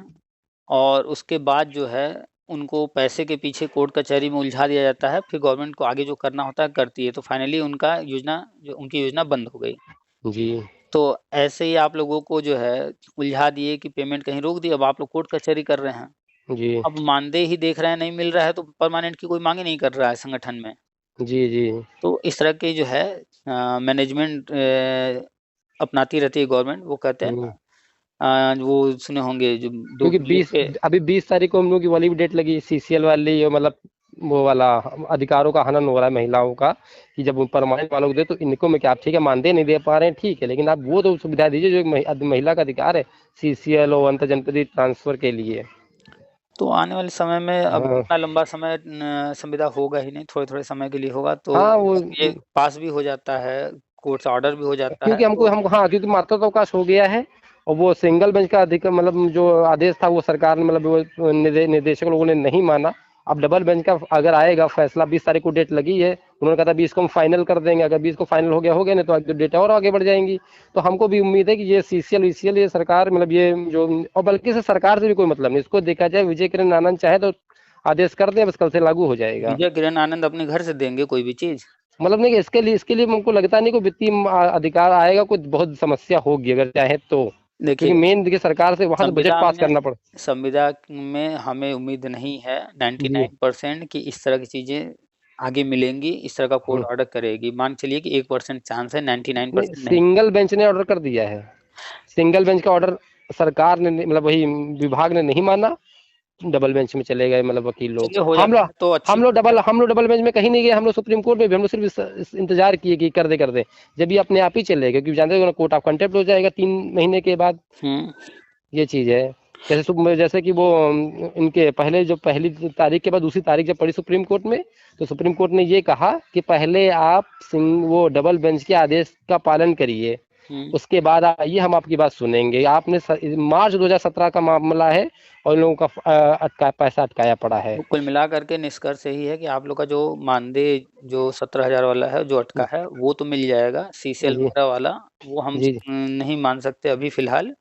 और उसके बाद जो है उनको पैसे के पीछे कोर्ट कचहरी में उलझा दिया जाता है, फिर गवर्नमेंट को आगे जो करना होता है करती है, तो फाइनली उनका योजना, जो उनकी योजना बंद हो गई। जी तो ऐसे ही आप लोगों को जो है उलझा दिए कि पेमेंट कहीं रोक दी, अब आप लोग कोर्ट कचहरी कर रहे हैं। जी अब मानदेय ही देख रहे हैं नहीं मिल रहा है, तो परमानेंट की कोई मांग ही नहीं कर रहा है संगठन में। जी जी तो इस तरह की जो है मैनेजमेंट अपनाती रहती है गवर्नमेंट। वो कहते हैं हम्म। ना, वो सुने होंगे जो दो क्योंकि बिल्ली के। अभी 20 तारीख को हम लोग की वाली भी डेट लगी, सीसीएल वाली, ये मतलब वो वाला अधिकारों का हनन हो रहा है महिलाओं का, कि जब परमानेंट वालों को दे तो इनको में क्या, आप ठीक है मानदेय नहीं दे पा रहे हैं ठीक है, लेकिन आप वो तो सुविधा दीजिए जो एक महिला का अधिकार है, सीसीएल और अंतर जनपदीय ट्रांसफर के लिए। तो आने वाले समय में अब हाँ इतना लंबा समय संविदा होगा ही नहीं, थोड़े-थोड़े समय के लिए होगा, तो हाँ वो, ये पास भी हो जाता है, कोर्ट से ऑर्डर भी हो जाता है, क्योंकि हमको तो हाँ, क्योंकि मात्रा अवकाश हो गया है, और वो सिंगल बेंच का अधिक मतलब जो आदेश था वो सरकार ने, मतलब वो निदेशक लोगों ने नहीं माना। अब डबल बेंच का अगर आएगा फैसला, 20 तारीख को डेट लगी है, उन्होंने कहा था 20 को हम फाइनल कर देंगे, अगर 20 को फाइनल हो गया नहीं तो आगे डेट और आगे बढ़ जाएंगी। तो हमको भी उम्मीद है कि ये सीसीएल वीसीएल ये सरकार, मतलब ये जो, और बल्कि से सरकार से भी कोई मतलब नहीं, इसको देखा जाए विजय किरण आनंद चाहे तो आदेश कर दें, बस कल से लागू हो जाएगा। विजय किरण आनंद अपने घर से देंगे कोई भी चीज़? मतलब नहीं कि इसके लिए हमको लगता नहीं कोई वित्तीय अधिकार आएगा, कोई बहुत समस्या होगी अगर चाहे तो, क्योंकि देखिए, मेन देखिए सरकार से वहां से बजट संविदा पास में करना पड़। संविदा में हमें उम्मीद नहीं है जी 99% कि इस तरह की चीज़ें आगे मिलेंगी, इस तरह का कोर्ट ऑर्डर करेगी। मान चलिए कि 1% चांस है, नहीं, 99% नहीं। सिंगल बेंच ने ऑर्डर कर दिया है, सिंगल बेंच का ऑर्डर सरकार ने मतलब वही विभाग ने नहीं माना, डबल बेंच में चले गए मतलब वकील लोग। चलिए हो जाता है तो अच्छी बात है। हम लोग डबल बेंच में कहीं नहीं गए, हम लोग सुप्रीम कोर्ट में भी हम लोग सिर्फ इंतजार किए कि कर दे, जब ये अपने आप ही चले गए, क्योंकि जानते हो कोर्ट ऑफ कंटेम्प्ट हो जाएगा 3 महीने के बाद। ये चीज है, जैसे कि वो इनके पहले जो पहली तारीख के बाद दूसरी तारीख जब पड़ी सुप्रीम कोर्ट में, तो सुप्रीम कोर्ट ने ये कहा कि पहले आप वो डबल बेंच के आदेश का पालन करिए, उसके बाद आइए हम आपकी बात सुनेंगे। आपने मार्च 2017 का मामला है और इन लोगों का पैसा अटकाया पड़ा है। तो कुल मिला करके निष्कर्ष यही है कि आप लोग का जो मानदेय जो 17,000 वाला है जो अटका है वो तो मिल जाएगा। सीसीएल जी वगैरह वाला वो हम जी नहीं मान सकते अभी फिलहाल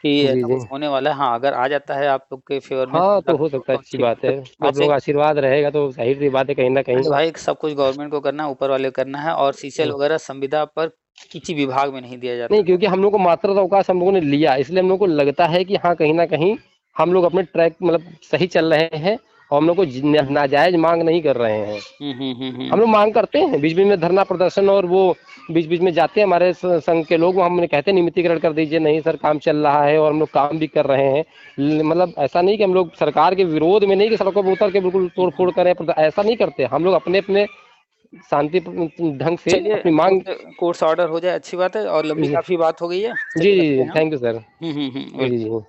कि जी ऐसा जी कुछ होने वाला है। हाँ, अगर आ जाता है आप लोग के फेवर में हाँ, तो तो हो सकता है, अच्छी ठीक बात है। है, आप वैसे लोग आशीर्वाद रहेगा तो जाहिर सी बात है कहीं ना कहीं। अरे भाई, सब कुछ गवर्नमेंट को करना है, ऊपर वाले को करना है, और सीसीएल हम्म। वगैरह संविदा पर किसी विभाग में नहीं दिया जाता नहीं, है। क्योंकि हम लोग को मात्रा का अवकाश हम लोगों ने लिया, इसलिए हम लोग को लगता है कि हाँ कहीं ना कहीं हम लोग अपने ट्रैक मतलब सही चल रहे हैं, और हम लोग को नाजायज मांग नहीं कर रहे हैं। हम लोग मांग करते हैं बीच बीच में धरना प्रदर्शन, और वो बीच बीच में जाते हैं हमारे संघ के लोग, हम कहते हैं नियमितीकरण कर दीजिए, नहीं सर काम चल रहा है और हम लोग काम भी कर रहे हैं। मतलब ऐसा नहीं कि हम लोग सरकार के विरोध में नहीं कि सड़कों पर उतर के बिल्कुल तोड़ फोड़ करें, ऐसा नहीं करते हम लोग, अपने अपने शांति ढंग से चलिए अपनी मांग। कोर्स ऑर्डर हो जाए अच्छी बात है, और लंबी जी काफी बात हो गई है। जी चलिए जी रखते हैं। Thank you sir. जी वेलकम। जी।